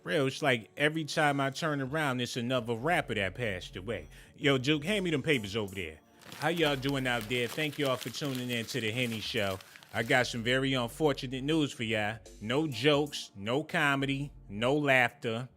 Real, it's like every time I turn around, it's another rapper that passed away. Yo, Juke, hand me them papers over there. How y'all doing out there? Thank y'all for tuning in to the Henny Show. I got some very unfortunate news for y'all. No jokes, no comedy, no laughter.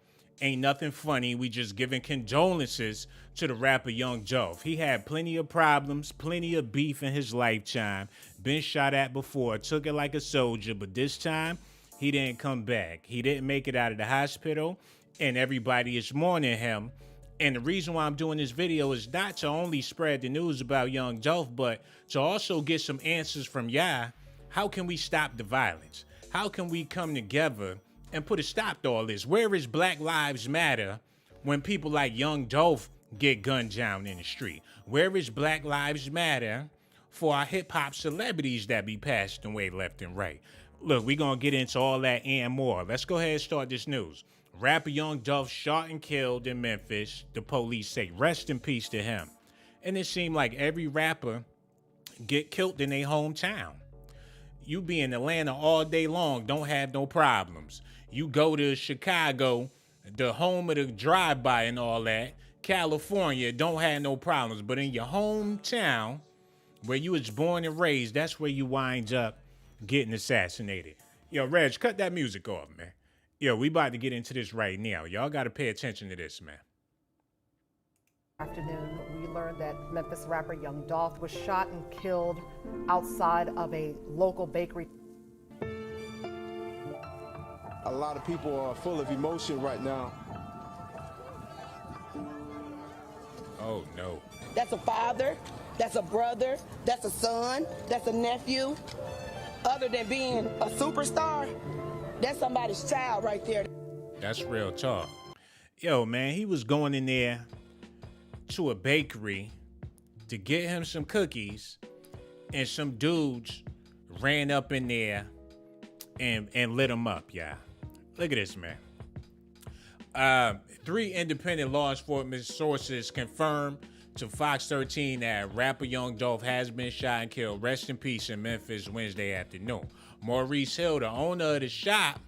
Ain't nothing funny. We just giving condolences to the rapper Young Dolph. He had plenty of problems, plenty of beef in his lifetime. Been shot at before, took it like a soldier, but this time, he didn't come back. He didn't make it out of the hospital, and everybody is mourning him. And the reason why I'm doing this video is not to only spread the news about Young Dolph, but to also get some answers from y'all. How can we stop the violence? How can we come together and put a stop to all this? Where is Black Lives Matter when people like Young Dolph get gunned down in the street? Where is Black Lives Matter for our hip-hop celebrities that be passed away left and right? Look, we're going to get into all that and more. Let's go ahead and start this news. Rapper Young Dolph shot and killed in Memphis. The police say rest in peace to him. And it seemed like every rapper get killed in their hometown. You be in Atlanta all day long, don't have no problems. You go to Chicago, the home of the drive-by and all that, California, don't have no problems. But in your hometown, where you was born and raised, that's where you wind up getting assassinated. Yo, Reg, cut that music off, man. Yo, we about to get into this right now. Y'all got to pay attention to this, man. Afternoon, we learned that Memphis rapper Young Dolph was shot and killed outside of a local bakery. A lot of people are full of emotion right now. Oh, no. That's a father, that's a brother, that's a son, that's a nephew. Other than being a superstar, that's somebody's child right there. That's real talk. Yo, man, he was going in there to a bakery to get him some cookies, and some dudes ran up in there and lit him up, yeah. Look at this, man. 3 independent law enforcement sources confirmed to Fox 13 that rapper Young Dolph has been shot and killed. Rest in peace in Memphis Wednesday afternoon. Maurice Hill, the owner of the shop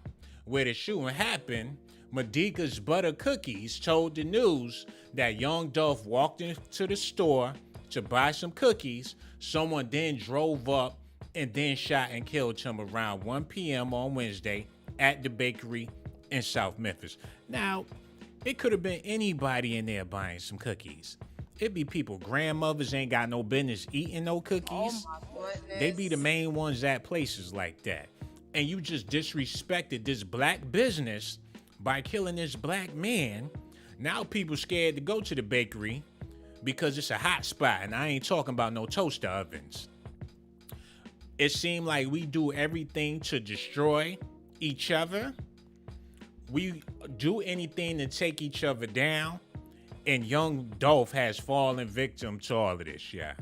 where the shooting happened, Medica's Butter Cookies, told the news that Young Dolph walked into the store to buy some cookies. Someone then drove up and then shot and killed him around 1 p.m. on Wednesday at the bakery in South Memphis. Now, it could have been anybody in there buying some cookies. It be people, grandmothers ain't got no business eating no cookies. Oh my goodness. They be the main ones at places like that. And you just disrespected this black business by killing this black man. Now people scared to go to the bakery because it's a hot spot, and I ain't talking about no toaster ovens. It seemed like we do everything to destroy each other. We do anything to take each other down. And Young Dolph has fallen victim to all of this, yeah.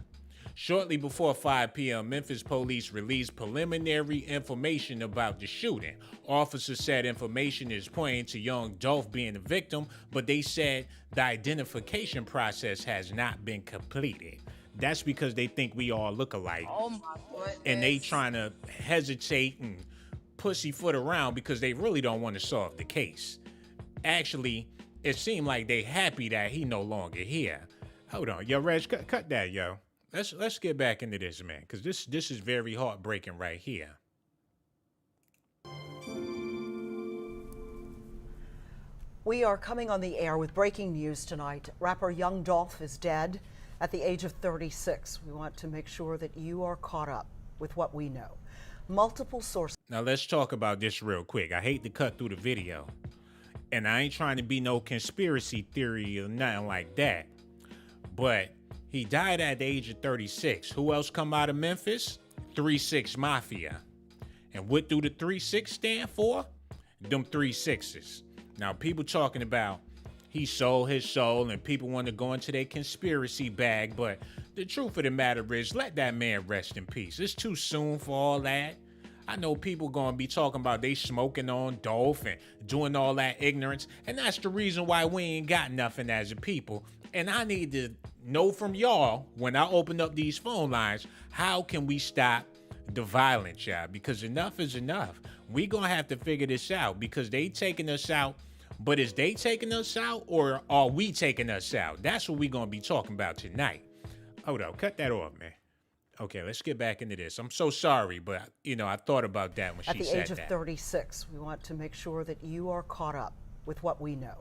Shortly before 5 p.m., Memphis police released preliminary information about the shooting. Officers said information is pointing to Young Dolph being the victim, but they said the identification process has not been completed. That's because they think we all look alike. Oh my goodness. And they trying to hesitate and pussyfoot around because they really don't want to solve the case. Actually, it seemed like they happy that he no longer here. Hold on, yo, Reg, cut that, yo. Let's get back into this, man, because this is very heartbreaking right here. We are coming on the air with breaking news tonight. Rapper Young Dolph is dead at the age of 36. We want to make sure that you are caught up with what we know. Multiple sources. Now let's talk about this real quick. I hate to cut through the video, and I ain't trying to be no conspiracy theory or nothing like that, but he died at the age of 36. Who else come out of Memphis? 3-6 Mafia. And what do the 3-6 stand for? Them 3 6s. Now, people talking about he sold his soul and people want to go into their conspiracy bag, but the truth of the matter is, let that man rest in peace. It's too soon for all that. I know people gonna be talking about they smoking on Dolph and doing all that ignorance, and that's the reason why we ain't got nothing as a people. And I need to know from y'all, when I open up these phone lines, how can we stop the violence, y'all? Because enough is enough. We gonna have to figure this out, because they taking us out But is they taking us out or are we taking us out? That's what we're going to be talking about tonight. Hold on, cut that off, man. Okay, let's get back into this. I'm so sorry, but, you know, I thought about that when she said that. At the age of 36, we want to make sure that you are caught up with what we know.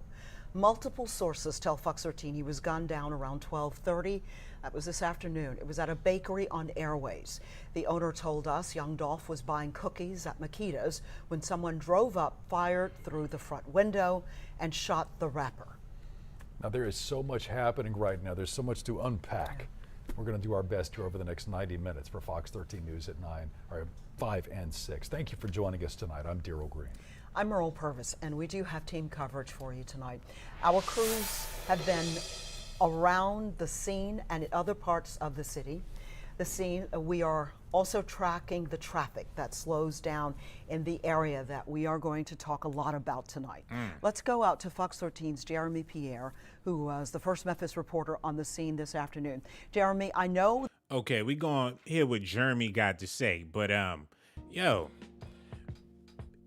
Multiple sources tell Fox 13 he was gunned down around 12:30. That was this afternoon. It was at a bakery on Airways. The owner told us Young Dolph was buying cookies at Makeda's when someone drove up, fired through the front window, and shot the rapper. Now, there is so much happening right now. There's so much to unpack. We're going to do our best here over the next 90 minutes for Fox 13 News at 5 and 6. Thank you for joining us tonight. I'm Daryl Green. I'm Merle Purvis, and we do have team coverage for you tonight. Our crews have been around the scene and at other parts of the city. The scene, we are also tracking the traffic that slows down in the area that we are going to talk a lot about tonight. Let's go out to Fox 13's Jeremy Pierre, who was the first Memphis reporter on the scene this afternoon. Jeremy, I know. Okay, we going to hear what Jeremy got to say, but yo,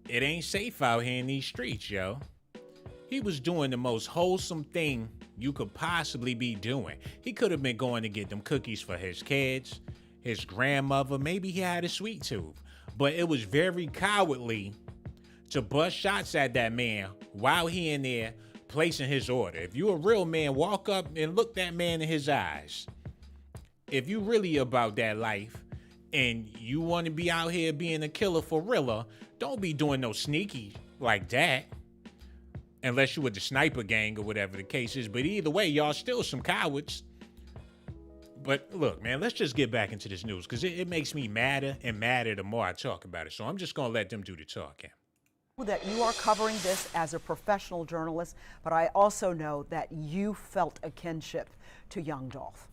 it ain't safe out here in these streets, yo. He was doing the most wholesome thing you could possibly be doing. He could have been going to get them cookies for his kids, his grandmother, maybe he had a sweet tooth. But it was very cowardly to bust shots at that man while he in there placing his order. If you a real man, walk up and look that man in his eyes. If you really about that life and you want to be out here being a killer for real, don't be doing no sneaky like that. Unless you with the sniper gang or whatever the case is. But either way, y'all still some cowards. But look, man, let's just get back into this news because it makes me madder and madder the more I talk about it. So I'm just going to let them do the talking. That you are covering this as a professional journalist, but I also know that you felt a kinship to Young Dolph.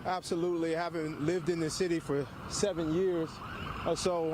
Absolutely. Having lived in the city for 7 years or so,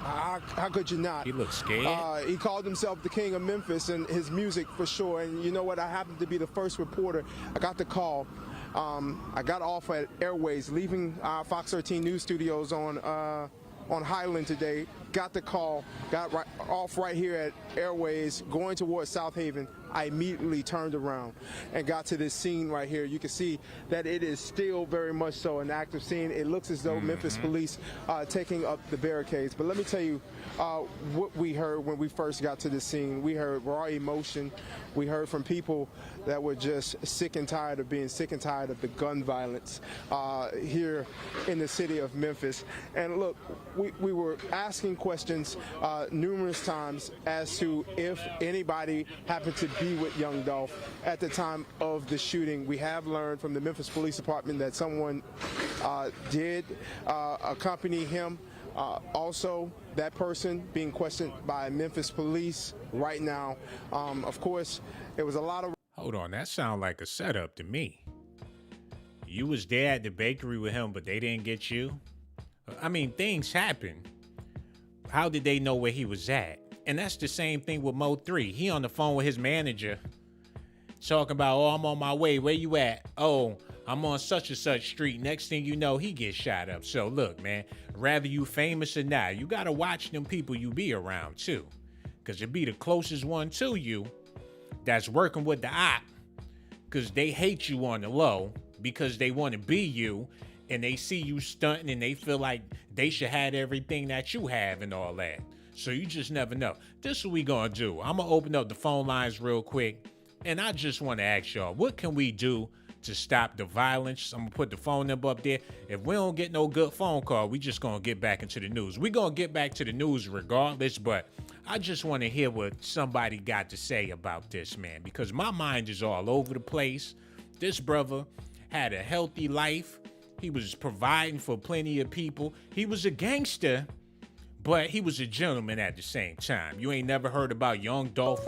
how could you not? He looks scared. He called himself the king of Memphis and his music for sure. And you know what? I happened to be the first reporter. I got the call. I got off at Airways, leaving our Fox 13 News studios on Highland today. Got the call, got off right here at Airways, going towards South Haven. I immediately turned around and got to this scene right here. You can see that it is still very much so an active scene. It looks as though Memphis police taking up the barricades. But let me tell you what we heard when we first got to the scene. We heard raw emotion. We heard from people that were just sick and tired of being sick and tired of the gun violence here in the city of Memphis. And look, we were asking questions numerous times as to if anybody happened to be with Young Dolph at the time of the shooting. We have learned from the Memphis Police Department that someone did accompany him. Also, that person being questioned by Memphis police right now. Of course, it was a lot of... Hold on, that sounds like a setup to me. You was there at the bakery with him, but they didn't get you? I mean, things happen. How did they know where he was at? And that's the same thing with Mo 3. He on the phone with his manager talking about, oh, I'm on my way. Where you at? Oh, I'm on such and such street. Next thing you know, he gets shot up. So look, man, rather you famous or not, you got to watch them people you be around too. Because it be the closest one to you that's working with the op. Because they hate you on the low because they want to be you. And they see you stunting and they feel like they should have everything that you have and all that. So you just never know. This is what we gonna do. I'm gonna open up the phone lines real quick. And I just want to ask y'all, what can we do to stop the violence? I'm gonna put the phone number up there. If we don't get no good phone call, we just gonna get back into the news. We gonna get back to the news regardless, but I just want to hear what somebody got to say about this, man, because my mind is all over the place. This brother had a healthy life. He was providing for plenty of people. He was a gangster, but he was a gentleman at the same time. You ain't never heard about Young Dolph?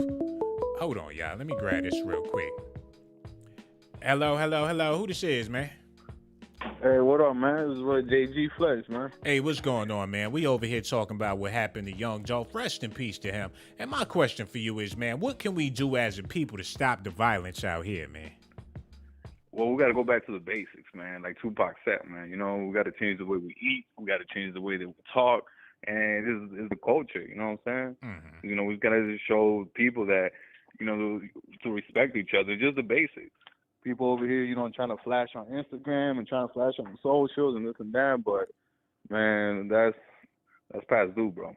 Hold on, y'all. Let me grab this real quick. Hello. Who this is, man? Hey, what up, man? This is what JG Flex, man. Hey, what's going on, man? We over here talking about what happened to Young Dolph. Rest in peace to him. And my question for you is, man, what can we do as a people to stop the violence out here, man? Well, we got to go back to the basics, man. Like Tupac said, man. You know, we got to change the way we eat. We got to change the way that we talk. and it's the culture. You know what I'm saying? Mm-hmm. You know, we've got to just show people that, you know, to respect each other, just the basics. People over here, you know, trying to flash on Instagram and trying to flash on socials and this and that, but man, that's past due, bro.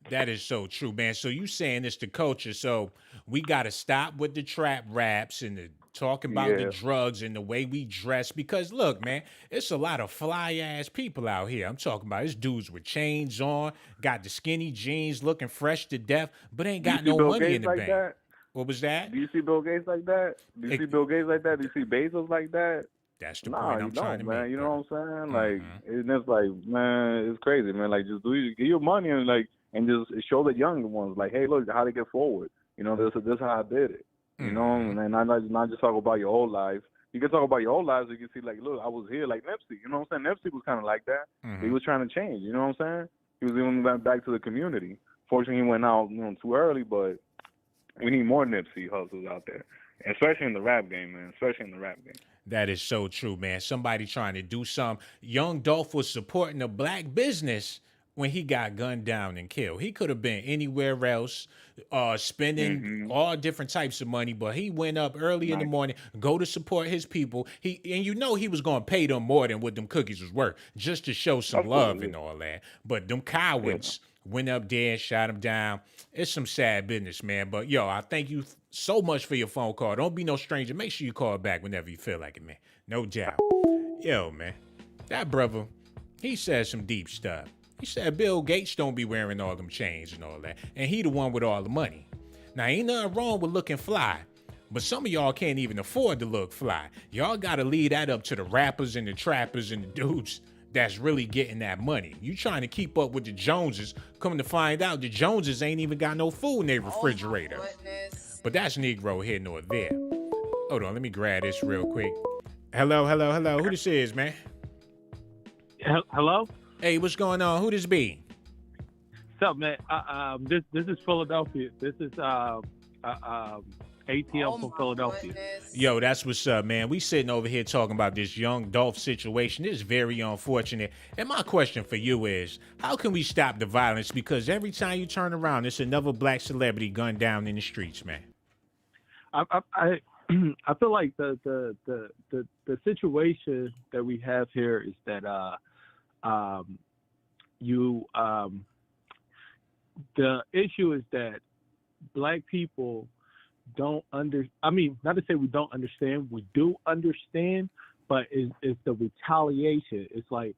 That is so true, man. So you saying it's the culture. So we got to stop with the trap raps and the talk about the Yeah. drugs and the way we dress. Because look, man, it's a lot of fly ass people out here. I'm talking about it's dudes with chains on, got the skinny jeans, looking fresh to death, but ain't Do you got see no Bill money Gates in the like bank. that? What was that? Do you see Bill Gates like that? Do you see Bill Gates like that? Do you see Bezos like that? That's the Nah, point you I'm trying to don't, man. make. You Bro. know what I'm saying? Like, and it's like, man, it's crazy, man. Like, just get your money and just show the younger ones, like, hey, look how to get forward. You know, this is how I did it. You know, and then not just talk about your whole life. You can talk about your whole life, so you can see, like, look, I was here, like Nipsey. You know what I'm saying? Nipsey was kind of like that. He was trying to change. You know what I'm saying? He was giving back to the community. Fortunately, he went out, you know, too early, but we need more Nipsey hustles out there, especially in the rap game, man. Especially in the rap game. That is so true, man. Somebody trying to do something. Young Dolph was supporting a black business when he got gunned down and killed. He could have been anywhere else, spending all different types of money, but he went up early in the morning, go to support his people. He was gonna pay them more than what them cookies was worth, just to show some love and all that. But them cowards went up there and shot him down. It's some sad business, man. But yo, I thank you so much for your phone call. Don't be no stranger. Make sure you call back whenever you feel like it, man. No doubt. Yo, man, that brother, he said some deep stuff. He said Bill Gates don't be wearing all them chains and all that. And he the one with all the money. Now, ain't nothing wrong with looking fly, but some of y'all can't even afford to look fly. Y'all gotta leave that up to the rappers and the trappers and the dudes that's really getting that money. You trying to keep up with the Joneses, coming to find out the Joneses ain't even got no food in their refrigerator. But that's Negro here nor there. Hold on, let me grab this real quick. Hello. Who this is, man? Hello? Hey, what's going on? Who this be? What's up, man? This is Philadelphia. This is ATL from Philadelphia. Yo, that's what's up, man. We sitting over here talking about this Young Dolph situation. It's very unfortunate. And my question for you is, how can we stop the violence? Because every time you turn around, it's another black celebrity gunned down in the streets, man. I feel like the situation that we have here is that the issue is that black people not to say we don't understand, we do understand, but it's the retaliation. It's like,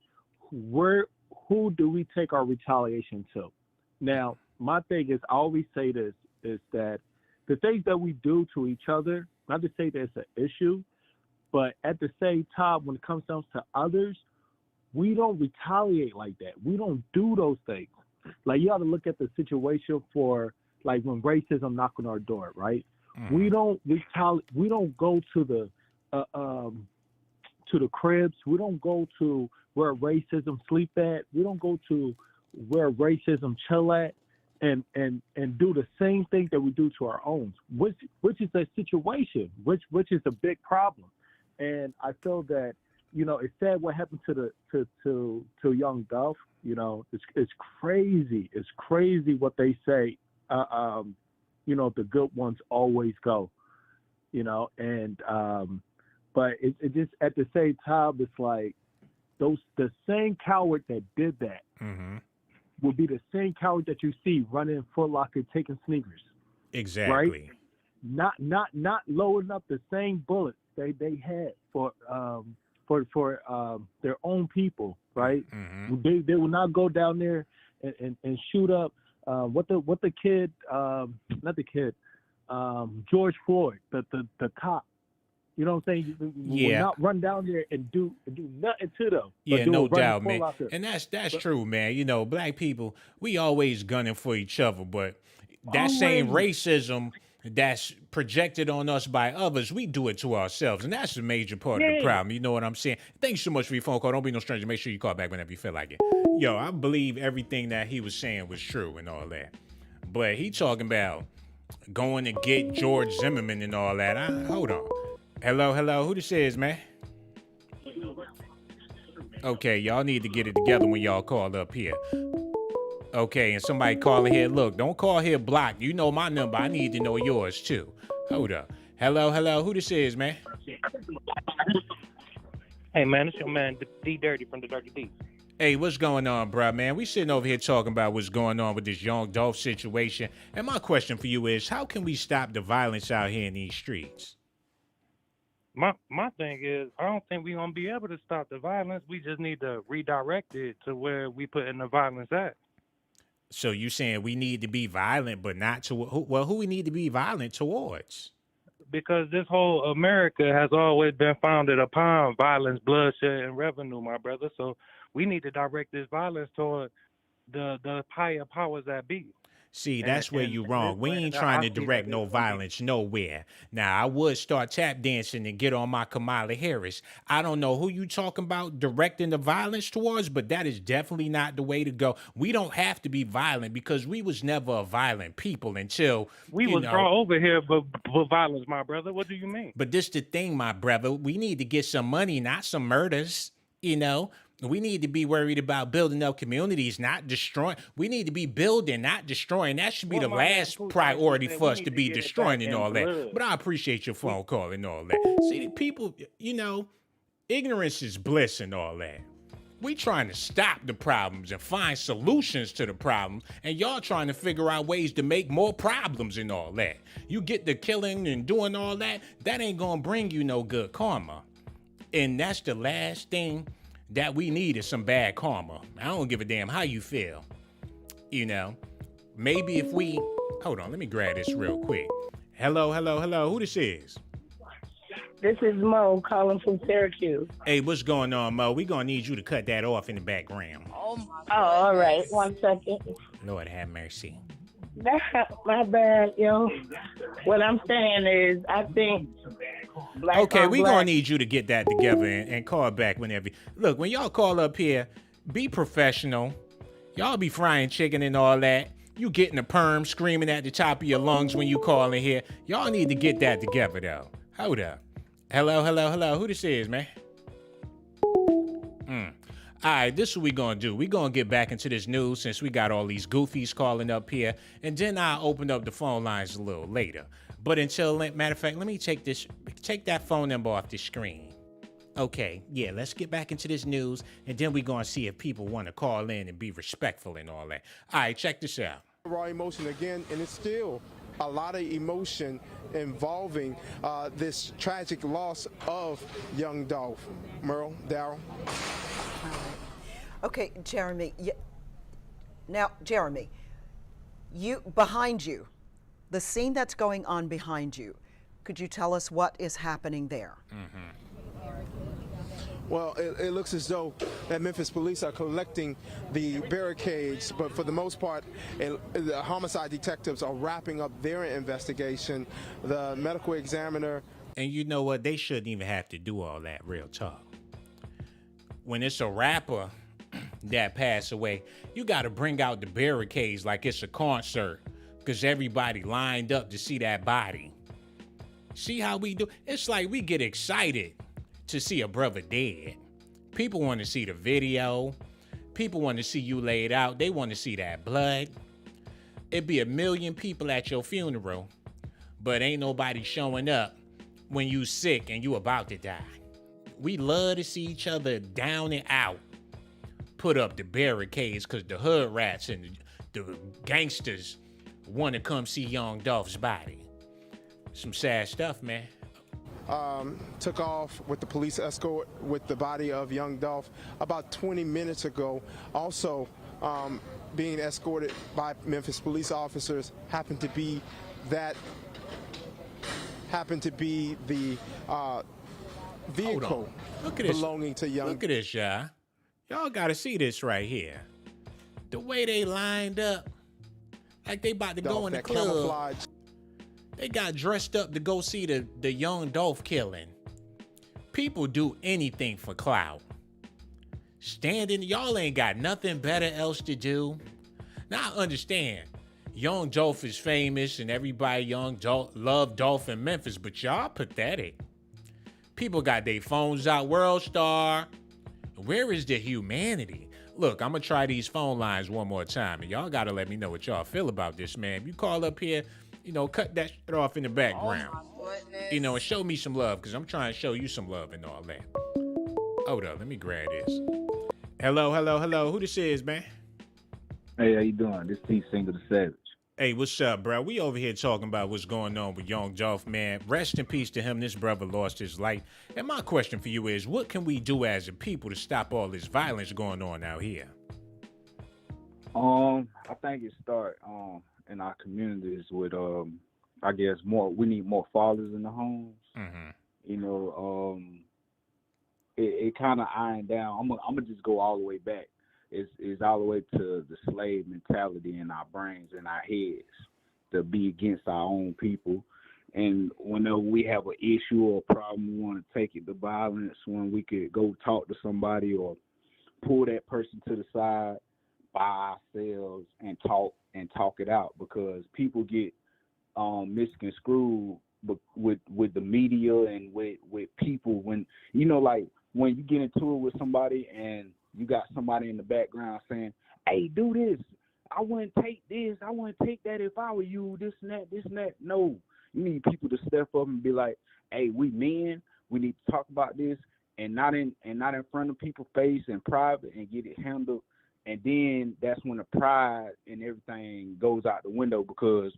who do we take our retaliation to? Now, my thing is, I always say this, is that the things that we do to each other, not to say that it's an issue, but at the same time, when it comes down to others, we don't retaliate like that. We don't do those things. Like, you got to look at the situation for, like, when racism knocked on our door, right? We don't retaliate. We don't go to the cribs. We don't go to where racism sleep at. We don't go to where racism chill at, and do the same thing that we do to our own, which is a situation, which is a big problem. And I feel that, you know, it's sad what happened to Young Dolph. You know, it's crazy. It's crazy what they say. You know, the good ones always go. You know, and but it just, at the same time, it's like the same coward that did that will be the same coward that you see running in Foot Locker taking sneakers. Exactly. Right? Not loading up the same bullets they had for their own people, right? They will not go down there and shoot up what the kid, not the kid, George Floyd, the cop. You know what I'm saying? Will not run down there and do nothing to them. Yeah, no doubt, man. And that's true, man. You know, black people, we always gunning for each other, but that same racism that's projected on us by others, we do it to ourselves. And that's a major part of the problem. You know what I'm saying? Thanks so much for your phone call. Don't be no stranger. Make sure you call back whenever you feel like it. Yo, I believe everything that he was saying was true and all that. But he talking about going to get George Zimmerman and all that. Hold on. Hello. Who this is, man? Okay, y'all need to get it together when y'all call up here. Okay, and somebody calling here. Look, don't call here blocked. You know my number. I need to know yours too. Hold up. Hello, hello. Who this is, man? Hey, man, it's your man, D Dirty from the Dirty D. Hey, what's going on, bro, man? We sitting over here talking about what's going on with this Young Dolph situation. And my question for you is, how can we stop the violence out here in these streets? My thing is, I don't think we're going to be able to stop the violence. We just need to redirect it to where we putting the violence at. So you saying we need to be violent, but not to who we need to be violent towards? Because this whole America has always been founded upon violence, bloodshed, and revenue, my brother. So we need to direct this violence toward the higher powers that be. See, that's where you're wrong. We ain't trying to direct no violence nowhere. Now, I would start tap dancing and get on my Kamala Harris. I don't know who you talking about directing the violence towards, but that is definitely not the way to go. We don't have to be violent because we was never a violent people until we was brought over here for violence, my brother. What do you mean? But this the thing, my brother. We need to get some money, not some murders, you know? We need to be worried about building up communities, not destroying. We need to be building, not destroying. That should be the last priority for us to be destroying and all that. But I appreciate your phone call and all that. See, people, you know, ignorance is bliss and all that. We trying to stop the problems and find solutions to the problems, and y'all trying to figure out ways to make more problems and all that. You get the killing and doing all that, that ain't gonna bring you no good karma. And that's the last thing that we need is some bad karma. I don't give a damn how you feel. You know, maybe if we, hold on, let me grab this real quick. Hello, hello, hello, who this is? This is Mo calling from Syracuse. Hey, what's going on, Mo? We gonna need you to cut that off in the background. Oh, all right, 1 second. Lord have mercy. My bad, yo. What I'm saying is, I think black okay, we black. gonna need you to get that together and call back whenever. Look, when y'all call up here, be professional. Y'all be frying chicken and all that. You getting a perm, screaming at the top of your lungs when you call in here. Y'all need to get that together, though. Hold up. Hello, hello, hello. Who this is, man? All right, this is what we gonna do. We gonna get back into this news since we got all these goofies calling up here, and then I'll open up the phone lines a little later. But until, matter of fact, let me take that phone number off the screen. Okay, yeah, let's get back into this news, and then we gonna see if people want to call in and be respectful and all that. All right, check this out. Raw emotion again, and it's still a lot of emotion involving this tragic loss of Young Dolph. Merle, Darryl. Okay, Jeremy. Now, Jeremy, behind you, the scene that's going on behind you, could you tell us what is happening there? Well, it looks as though that Memphis police are collecting the barricades, but for the most part, the homicide detectives are wrapping up their investigation. The medical examiner. And you know what? They shouldn't even have to do all that, real talk. When it's a rapper that passed away, you got to bring out the barricades like it's a concert because everybody lined up to see that body. See how we do? It's like we get excited to see a brother dead. People want to see the video. People want to see you laid out. They want to see that blood. It'd be 1 million people at your funeral, but ain't nobody showing up when you sick and you about to die. We love to see each other down and out. Put up the barricades because the hood rats and the gangsters want to come see Young Dolph's body. Some sad stuff, man. Took off with the police escort with the body of Young Dolph about 20 minutes ago. Also being escorted by Memphis police officers happened to be the vehicle belonging to Young. Look at this, y'all. Y'all gotta see this right here. The way they lined up, like they about to go in the club. Camouflage. They got dressed up to go see the Young Dolph killing. People do anything for clout. Y'all ain't got nothing better else to do. Now I understand, Young Dolph is famous and everybody love Dolph in Memphis, but y'all pathetic. People got their phones out, World Star. Where is the humanity? look, I'm gonna try these phone lines one more time, and y'all gotta let me know what y'all feel about this, man. You call up here, cut that shit off in the background, and show me some love, because I'm trying to show you some love and all that. Hold up, let me grab this. Hello. Who this is, man? Hey, how you doing? This T Single the Savage. Hey, what's up, bro? We over here talking about what's going on with Young Dolph, man. Rest in peace to him. This brother lost his life. And my question for you is, what can we do as a people to stop all this violence going on out here? I think it start in our communities with I guess we need more fathers in the homes. It kind of ironed down. I'm gonna just go all the way back. It's all the way to the slave mentality in our brains and our heads to be against our own people. And whenever we have an issue or a problem, we want to take it to violence, when we could go talk to somebody or pull that person to the side by ourselves and talk it out, because people get misconstrued with the media and with people when when you get into it with somebody and you got somebody in the background saying, hey, do this. I wouldn't take this. I wouldn't take that if I were you, this and that. No, you need people to step up and be like, hey, we men, we need to talk about this, and not in front of people's face in private, and get it handled. And then that's when the pride and everything goes out the window, because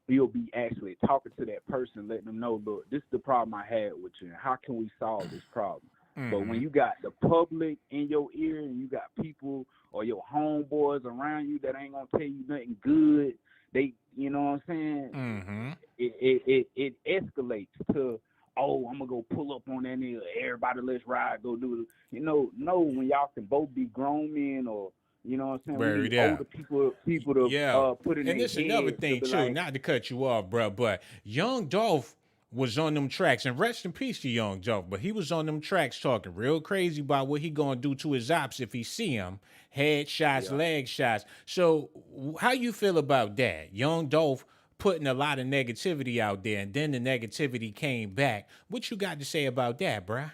you'll be actually talking to that person, letting them know, look, this is the problem I had with you, and how can we solve this problem? But when you got the public in your ear and you got people or your homeboys around you that ain't gonna tell you nothing good, they, you know what I'm saying? It escalates to, oh, I'm gonna go pull up on that nigga. Everybody, let's ride, go do it. No, when y'all can both be grown men, or you know what I'm saying? We need older people to put in. And this another thing too, like, not to cut you off, bro, but Young Dolph was on them tracks, and rest in peace to Young Dolph, but he was on them tracks talking real crazy about what he gonna do to his ops if he see him. Head shots, leg shots. So how you feel about that? Young Dolph putting a lot of negativity out there, and then the negativity came back. What you got to say about that, bruh?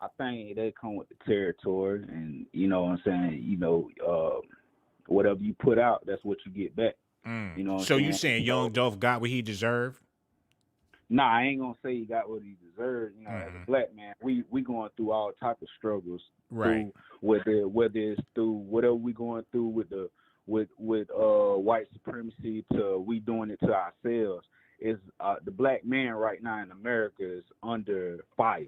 I think they come with the territory, and you know what I'm saying, whatever you put out, that's what you get back. You know what so I'm you saying Young Dolph got what he deserved? Nah, I ain't gonna say he got what he deserved. As a black man, we going through all type of struggles. Right. Whether it's through whatever we going through with white supremacy, to we doing it to ourselves. Is the black man right now in America is under fire.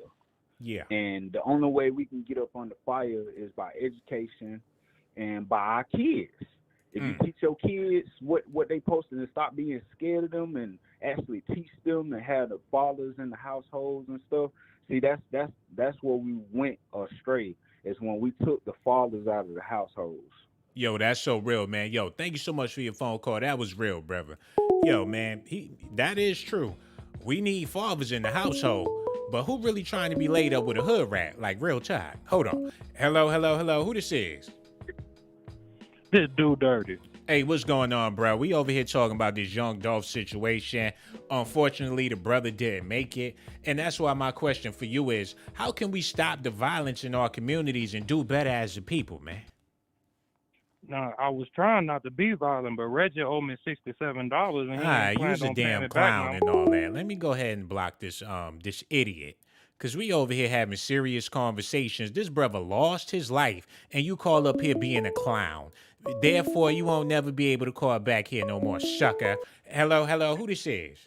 Yeah. And the only way we can get up under fire is by education and by our kids. If you teach your kids what they supposed to, and stop being scared of them, and actually teach them, and have the fathers in the households and stuff. See, that's where we went astray, is when we took the fathers out of the households. Yo, that's so real, man. Yo, thank you so much for your phone call. That was real, brother. Yo, man, that is true. We need fathers in the household, but who really trying to be laid up with a hood rat? Like, real time. Hold on. Hello. Who this is? This dude dirty. Hey, what's going on, bro? We over here talking about this Young Dolph situation. Unfortunately, the brother didn't make it. And that's why my question for you is, how can we stop the violence in our communities and do better as a people, man? Now, I was trying not to be violent, but Reggie owed me $67, and he you's a damn clown and all that. Let me go ahead and block this this idiot. Because we over here having serious conversations. This brother lost his life, and you call up here being a clown. Therefore, you won't never be able to call back here no more, sucker. Hello, who this is?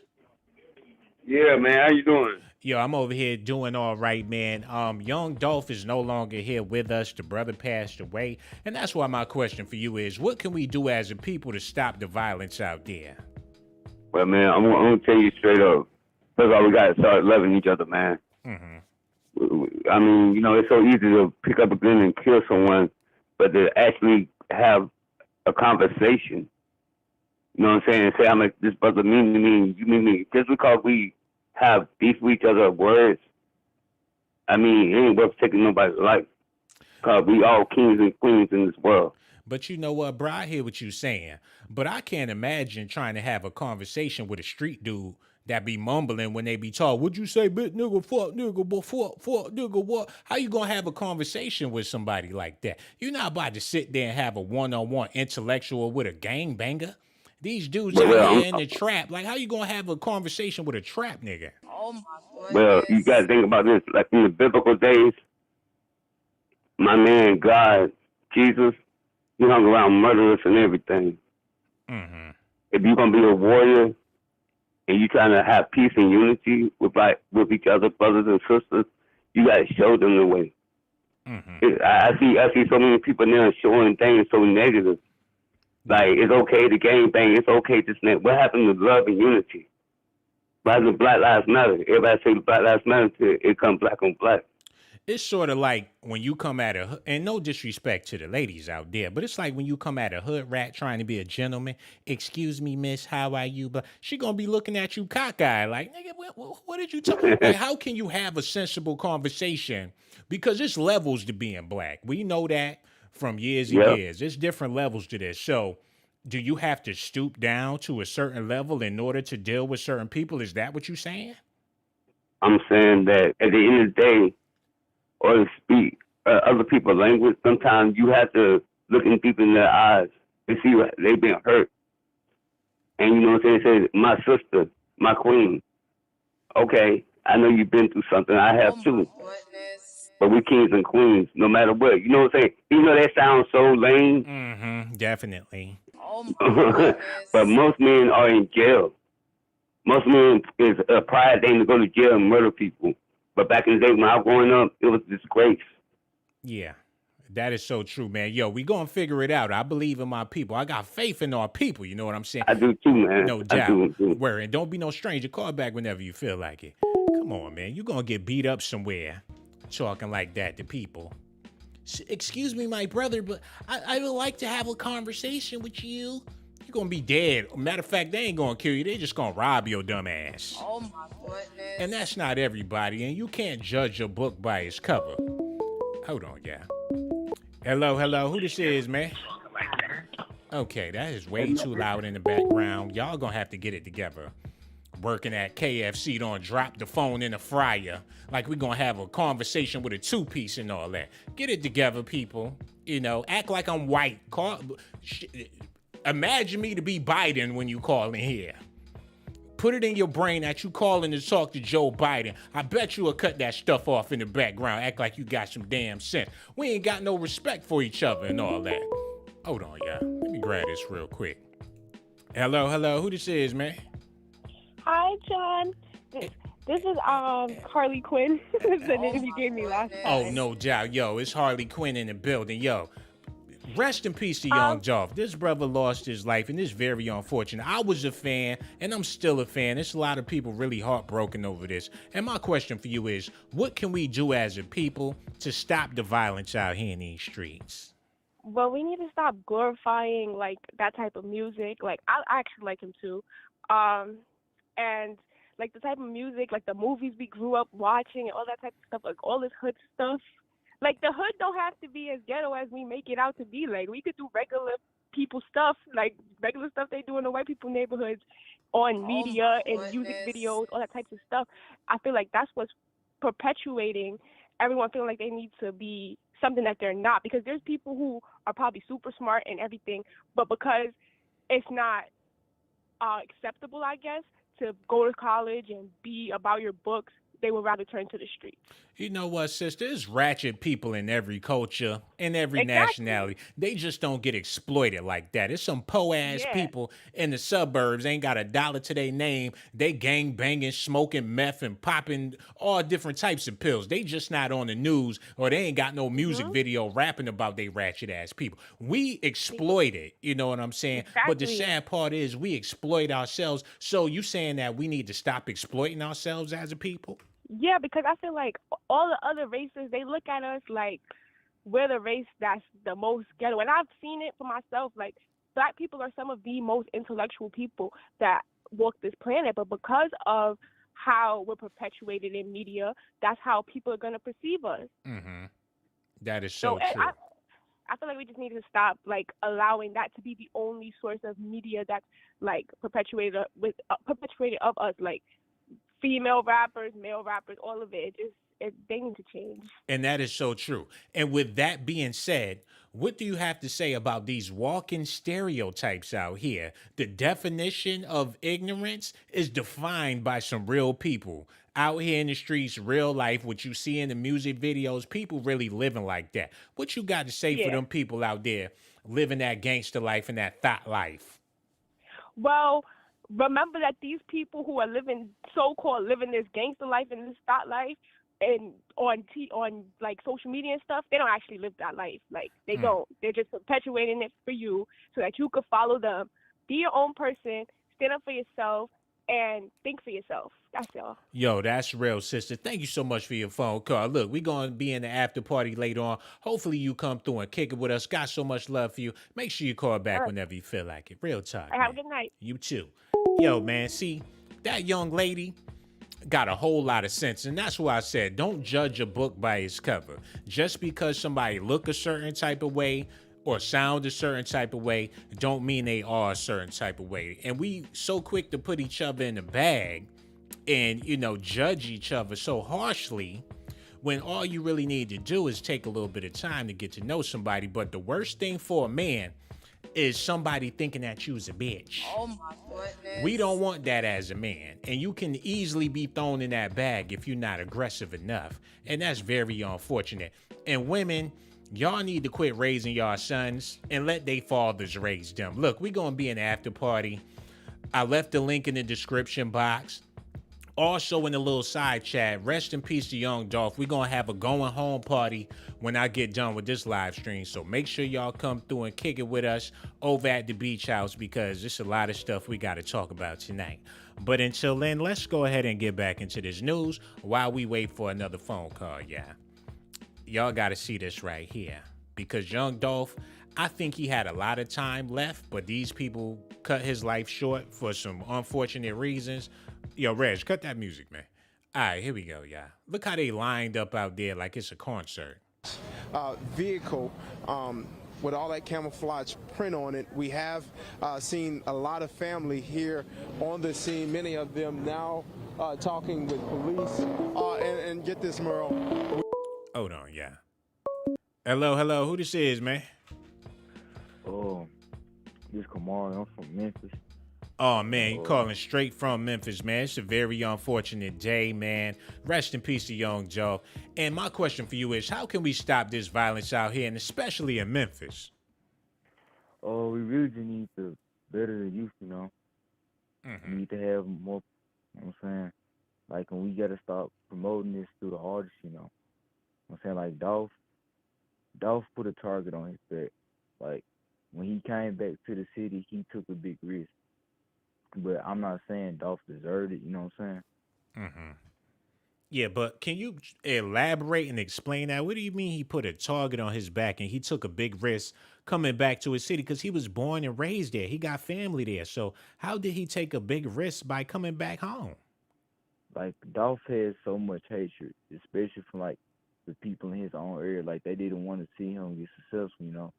Yeah, man, how you doing? Yo, I'm over here doing all right, man. Young Dolph is no longer here with us. The brother passed away. And that's why my question for you is, what can we do as a people to stop the violence out there? Well, man, I'm going to tell you straight up. First of all, we got to start loving each other, man. I mean, you know, it's so easy to pick up a gun and kill someone, but to actually have a conversation, you know what I'm saying? Say, I'm like, this brother mean to me, you mean me. Just because we have beef with each other words, I mean, it ain't worth taking nobody's life. Because we all kings and queens in this world. But you know what, bro? I hear what you're saying. But I can't imagine trying to have a conversation with a street dude that be mumbling when they be talking. Would you say bitch nigga, fuck nigga, but fuck nigga, what? How you gonna have a conversation with somebody like that? You're not about to sit there and have a one-on-one intellectual with a gangbanger. These dudes out Well, here in the trap. Like, how you gonna have a conversation with a trap nigga? well, you got to think about this. Like in the biblical days, my man God, Jesus, he hung around murderers and everything. Mm-hmm. If you're gonna be a warrior and you trying to have peace and unity with each other, brothers and sisters, you got to show them the way. Mm-hmm. I see so many people now showing things so negative. Like, it's okay to gang bang, it's okay to snap. What happened to love and unity? What happened to Black Lives Matter? Everybody say Black Lives Matter till it come black on black. It's sort of like when you come at and no disrespect to the ladies out there, but it's like when you come at a hood rat trying to be a gentleman. Excuse me, miss, how are you? But she gonna be looking at you cockeyed like, nigga, what did you talk? Like, how can you have a sensible conversation? Because it's levels to being black. We know that from years and years. There's different levels to this. So do you have to stoop down to a certain level in order to deal with certain people? Is that what you're saying? I'm saying that at the end of the day, or to speak other people's language, sometimes you have to look in deep in their eyes to see what they've been hurt. And you know what I'm saying? Say, my sister, my queen, okay, I know you've been through something. I have too. But we're kings and queens, no matter what. You know what I'm saying? You know that sounds so lame. Mm-hmm, definitely. But most men are in jail. Most men is a pride thing to go to jail and murder people. But back in the day when I was growing up, it was disgrace. Yeah, that is so true, man. Yo, we gonna figure it out. I believe in my people. I got faith in our people. You know what I'm saying? I do too, man. No doubt. Where and don't be no stranger. Call back whenever you feel like it. Come on, man. You gonna get beat up somewhere talking like that to people. Excuse me, my brother, but I would like to have a conversation with you. You're gonna be dead. Matter of fact, they ain't gonna kill you. They just gonna rob your dumb ass. Oh my goodness. And that's not everybody, and you can't judge a book by its cover. Hold on, yeah. Hello. Who this is, man? Okay, that is way too loud in the background. Y'all gonna have to get it together. Working at KFC, don't drop the phone in the fryer. Like we gonna have a conversation with a two-piece and all that. Get it together, people. You know, act like I'm white. Imagine me to be Biden when you call in here. Put it in your brain that you calling to talk to Joe Biden. I bet you will cut that stuff off in the background. Act like you got some damn sense. We ain't got no respect for each other and all that. Hold on, yeah. Let me grab this real quick. Hello. Who this is, man? Hi, John. This is Harley Quinn. That's the name you gave me last time. Oh, no doubt. Yo, it's Harley Quinn in the building. Yo, rest in peace to Young Dolph. This brother lost his life, and it's very unfortunate. I was a fan, and I'm still a fan. There's a lot of people really heartbroken over this. And my question for you is, what can we do as a people to stop the violence out here in these streets? Well, we need to stop glorifying, like, that type of music. Like, I actually like him, too. And, like, the type of music, like, the movies we grew up watching and all that type of stuff, like, all this hood stuff. Like, the hood don't have to be as ghetto as we make it out to be. Like, we could do regular people stuff, like regular stuff they do in the white people neighborhoods on media and music videos, all that types of stuff. I feel like that's what's perpetuating everyone feeling like they need to be something that they're not. Because there's people who are probably super smart and everything, but because it's not acceptable, I guess, to go to college and be about your books, they would rather turn to the streets. You know what, sister? There's ratchet people in every culture, in every nationality. They just don't get exploited like that. There's some po-ass people in the suburbs, ain't got a dollar to their name. They gang banging, smoking meth, and popping all different types of pills. They just not on the news, or they ain't got no music video rapping about they ratchet ass people. We exploit it, you know what I'm saying? But the sad part is we exploit ourselves. So you saying that we need to stop exploiting ourselves as a people? Yeah, because I feel like all the other races, they look at us like we're the race that's the most ghetto. And I've seen it for myself. Like, Black people are some of the most intellectual people that walk this planet. But because of how we're perpetuated in media, that's how people are going to perceive us. Mm-hmm. That is so true. I feel like we just need to stop, like, allowing that to be the only source of media that's, like, perpetuated of us. Like, female rappers, male rappers, all of it. They need to change. And that is so true. And with that being said, what do you have to say about these walking stereotypes out here? The definition of ignorance is defined by some real people out here in the streets, real life, what you see in the music videos, people really living like that. What you got to say for them people out there living that gangster life and that thought life? Well, remember that these people who are so-called living this gangster life and this thought life, and on like social media and stuff, they don't actually live that life. Like they don't. They're just perpetuating it for you so that you could follow them. Be your own person. Stand up for yourself and think for yourself. That's all. Yo, that's real, sister. Thank you so much for your phone call. Look, we're going to be in the after party later on. Hopefully you come through and kick it with us. Got so much love for you. Make sure you call back whenever you feel like it. Real talk. Have a good night. You too. Yo, man, see, that young lady got a whole lot of sense, and that's why I said don't judge a book by its cover. Just because somebody look a certain type of way or sound a certain type of way don't mean they are a certain type of way. And we so quick to put each other in the bag and, you know, judge each other so harshly when all you really need to do is take a little bit of time to get to know somebody. But the worst thing for a man is somebody thinking that you's a bitch. Oh my goodness. We don't want that as a man. And you can easily be thrown in that bag if you're not aggressive enough. And that's very unfortunate. And women, y'all need to quit raising y'all sons and let they fathers raise them. Look, we're going to be in the after party. I left the link in the description box. Also in the little side chat, rest in peace to Young Dolph. We're going to have a going home party when I get done with this live stream. So make sure y'all come through and kick it with us over at the beach house because there's a lot of stuff we got to talk about tonight. But until then, let's go ahead and get back into this news while we wait for another phone call, yeah. Y'all got to see this right here because Young Dolph, I think he had a lot of time left, but these people cut his life short for some unfortunate reasons. Yo, Reg, cut that music, man. All right, here we go, y'all. Look how they lined up out there like it's a concert. Vehicle with all that camouflage print on it. We have seen a lot of family here on the scene, many of them now talking with police. And get this, Merle. Hold on, yeah. Hello, who this is, man? Oh, this Kamari. I'm from Memphis. Oh, man, you calling straight from Memphis, man. It's a very unfortunate day, man. Rest in peace to Young Dolph. And my question for you is, how can we stop this violence out here, and especially in Memphis? Oh, we really just need to better the youth, you know. We need to have more, you know what I'm saying? Like, and we got to stop promoting this through the artists, you know. I'm saying, like, Dolph put a target on his back. Like, when he came back to the city, he took a big risk. But I'm not saying Dolph deserved it, you know what I'm saying? Yeah, but can you elaborate and explain that? What do you mean he put a target on his back and he took a big risk coming back to his city? Because he was born and raised there. He got family there. So how did he take a big risk by coming back home? Like, Dolph has so much hatred, especially from, like, the people in his own area. Like, they didn't want to see him get successful, you know?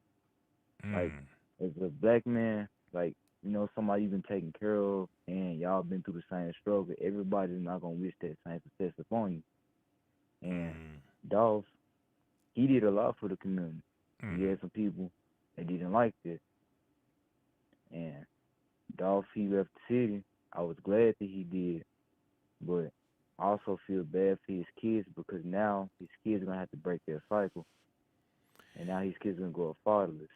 Like, as a black man, like, you know, somebody you've been taken care of and y'all been through the same struggle, everybody's not going to wish that same success upon you. And Dolph, he did a lot for the community. He had some people that didn't like it. And Dolph, he left the city. I was glad that he did. But I also feel bad for his kids because now his kids are going to have to break their cycle. And now his kids are going to grow up fatherless.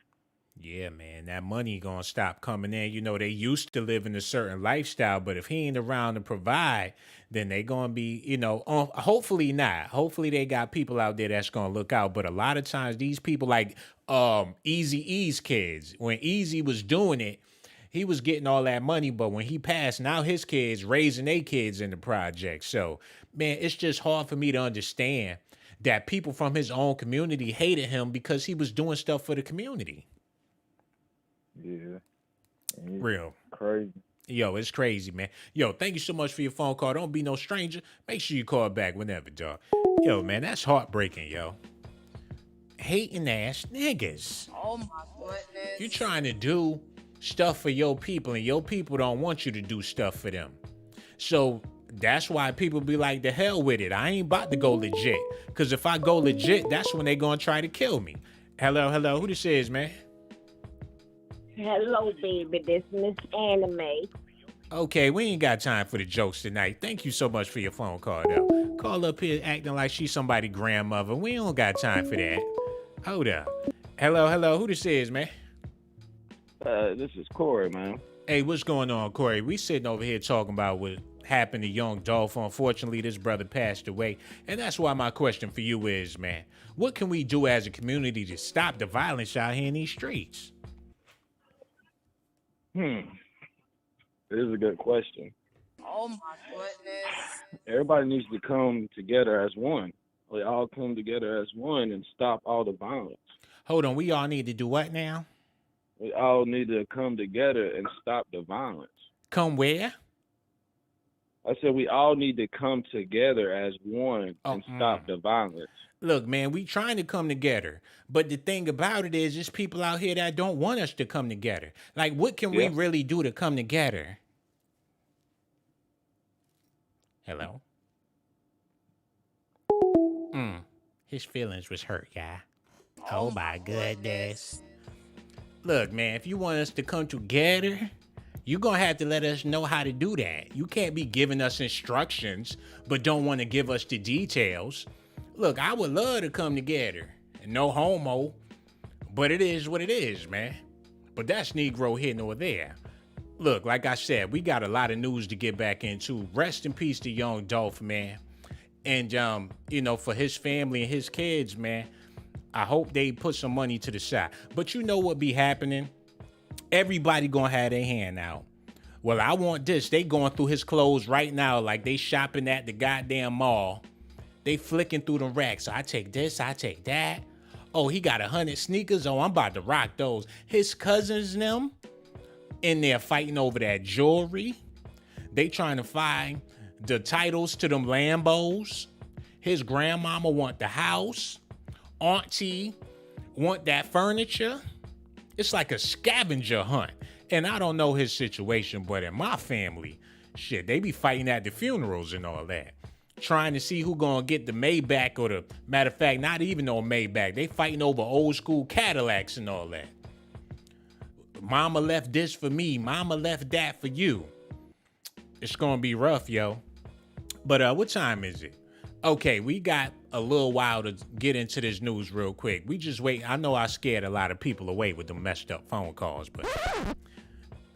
Yeah, man, that money gonna stop coming in. You know, they used to live in a certain lifestyle, but if he ain't around to provide, then they gonna be, you know, hopefully not. Hopefully they got people out there that's gonna look out. But a lot of times these people like Eazy-E's kids, when Eazy was doing it, he was getting all that money, but when he passed, now his kids raising their kids in the project. So, man, it's just hard for me to understand that people from his own community hated him because he was doing stuff for the community. Yeah. Real. Crazy. Yo, it's crazy, man. Yo, thank you so much for your phone call. Don't be no stranger. Make sure you call back whenever, dog. Yo, man, that's heartbreaking, yo. Hating ass niggas. Oh my goodness. You trying to do stuff for your people and your people don't want you to do stuff for them. So That's why people be like, the hell with it. I ain't about to go legit. Because if I go legit, that's when they going to try to kill me. Hello, hello. Who this is, man? Hello, baby. This Miss Anime. Okay, we ain't got time for the jokes tonight. Thank you so much for your phone call, though. Call up here acting like she's somebody's grandmother. We don't got time for that. Hold up. Hello, hello. Who this is, man? This is Corey, man. Hey, what's going on, Corey? We sitting over here talking about what happened to Young Dolph. Unfortunately, this brother passed away. And that's why my question for you is, man, what can we do as a community to stop the violence out here in these streets? This is a good question. Oh my goodness. Everybody needs to come together as one. We all come together as one and stop all the violence. Hold on, we all need to do what now? We all need to come together and stop the violence. Come where? I said we all need to come together as one and stop the violence. Look, man, we trying to come together. But the thing about it is, there's people out here that don't want us to come together. Like, what can we really do to come together? Hello? His feelings was hurt, guy. Oh my goodness. Look, man, if you want us to come together, you're going to have to let us know how to do that. You can't be giving us instructions, but don't want to give us the details. Look, I would love to come together. No homo. But it is what it is, man. But that's Negro here nor there. Look, like I said, we got a lot of news to get back into. Rest in peace to Young Dolph, man. And, you know, for his family and his kids, man, I hope they put some money to the side. But you know what be happening? Everybody gonna have their hand out. Well, I want this. They going through his clothes right now like they shopping at the goddamn mall. They flicking through the racks. So I take this, I take that. Oh, he got 100 sneakers. Oh, I'm about to rock those. His cousins and them in there fighting over that jewelry. They trying to find the titles to them Lambos. His grandmama want the house. Auntie want that furniture. It's like a scavenger hunt. And I don't know his situation, but in my family, shit, they be fighting at the funerals and all that. Trying to see who gonna get the Maybach or the, matter of fact, not even no Maybach. They fighting over old school Cadillacs and all that. Mama left this for me. Mama left that for you. It's gonna be rough, yo. But what time is it? Okay, we got a little while to get into this news real quick. We just wait. I know I scared a lot of people away with the messed up phone calls, but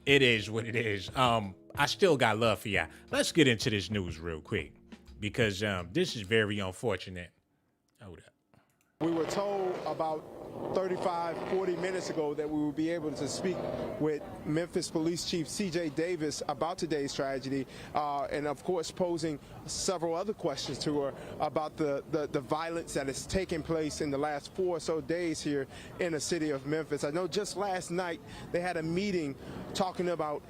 it is what it is. I still got love for y'all. Let's get into this news real quick because this is very unfortunate. Hold up. We were told about 35, 40 minutes ago that we would be able to speak with Memphis Police Chief C.J. Davis about today's tragedy, and of course posing several other questions to her about the violence that has taken place in the last 4 or so days here in the city of Memphis. I know just last night they had a meeting talking about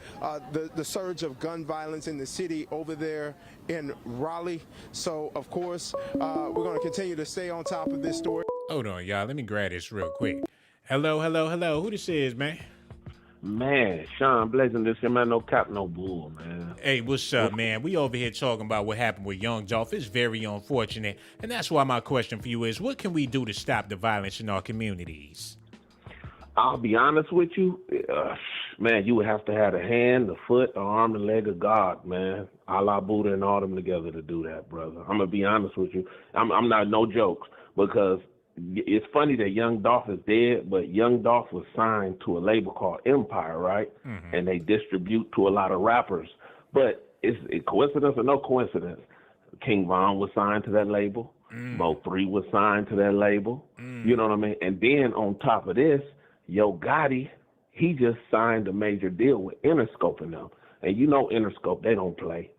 the surge of gun violence in the city over there in Raleigh. So of course we're going to continue to stay on top of this story. Hold on, y'all. Let me grab this real quick. Hello, hello, hello. Who this is, man? Man, Sean Blazing this here, man. No cap, no bull, man. Hey, what's up, man? We over here talking about what happened with Young Dolph. It's very unfortunate. And that's why my question for you is, what can we do to stop the violence in our communities? I'll be honest with you, man, you would have to have the hand, the foot, the arm, the leg of God, man. Allah, Buddha, and all them together to do that, brother. I'm going to be honest with you. I'm not no jokes because it's funny that Young Dolph is dead, but Young Dolph was signed to a label called Empire, right? Mm-hmm. And they distribute to a lot of rappers. But it's a coincidence or no coincidence. King Von was signed to that label. Mo 3 was signed to that label. You know what I mean? And then on top of this, Yo Gotti, he just signed a major deal with Interscope and them. And you know Interscope, they don't play.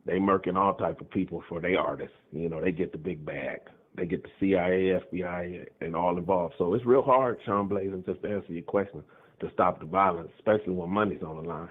They murking all type of people for their artists. You know, they get the big bag. They get the CIA, FBI, and all involved. So it's real hard, Sean Blazing, just to answer your question, to stop the violence, especially when money's on the line.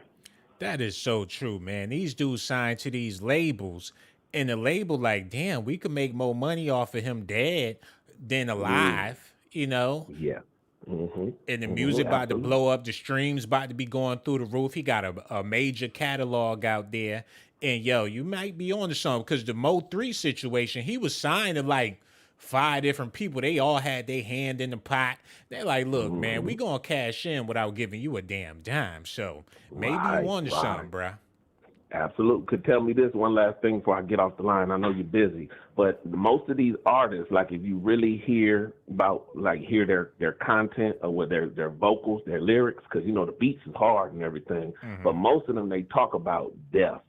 That is so true, man. These dudes signed to these labels, and the label like, damn, we could make more money off of him dead than alive, you know? Yeah. And the music about to Absolutely. blow up, the streams about to be going through the roof. He got a major catalog out there. And yo, you might be on to something because the Mo 3 situation, he was signed to like 5 different people. They all had their hand in the pot. They're like, look, man, we gonna cash in without giving you a damn dime. So maybe you on to something, bruh. Absolutely. Could tell me this one last thing before I get off the line. I know you're busy, but most of these artists, like if you really hear about, like hear their content or with their vocals, their lyrics, because you know the beats is hard and everything, but most of them they talk about death.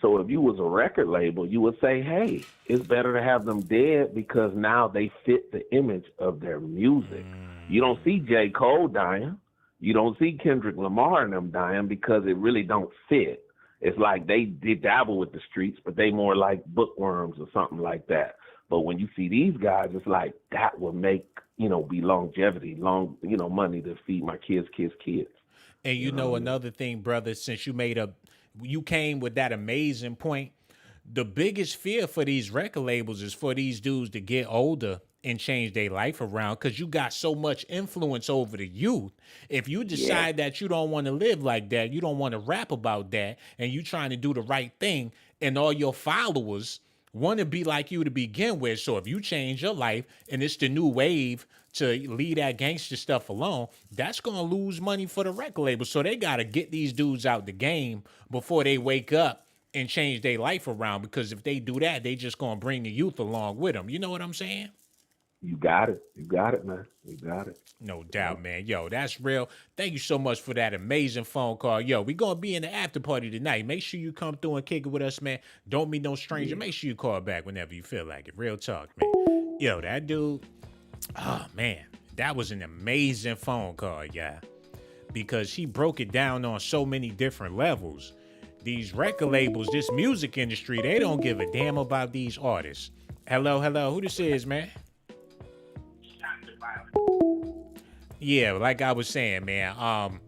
So if you was a record label, you would say, hey, it's better to have them dead because now they fit the image of their music. You don't see J. Cole dying. You don't see Kendrick Lamar and them dying because it really don't fit. It's like they dabble with the streets, but they more like bookworms or something like that. But when you see these guys, it's like that will make, be longevity, money to feed my kids. And you know another thing, brother, since you came with that amazing point, the biggest fear for these record labels is for these dudes to get older and change their life around because you got so much influence over the youth. If you decide that you don't want to live like that, you don't want to rap about that, and you trying to do the right thing, and all your followers want to be like you to begin with. So if you change your life and it's the new wave to leave that gangster stuff alone, that's going to lose money for the record label. So they got to get these dudes out the game before they wake up and change their life around, because if they do that, they just going to bring the youth along with them. You know what I'm saying? You got it. You got it, man. You got it. No doubt, man. Yo, that's real. Thank you so much for that amazing phone call. Yo, we going to be in the after party tonight. Make sure you come through and kick it with us, man. Don't be no stranger. Make sure you call back whenever you feel like it. Real talk, man. Yo, that dude, oh, man, that was an amazing phone call, yeah. Because he broke it down on so many different levels. These record labels, this music industry, they don't give a damn about these artists. Hello. Who this is, man? Yeah, like I was saying, man,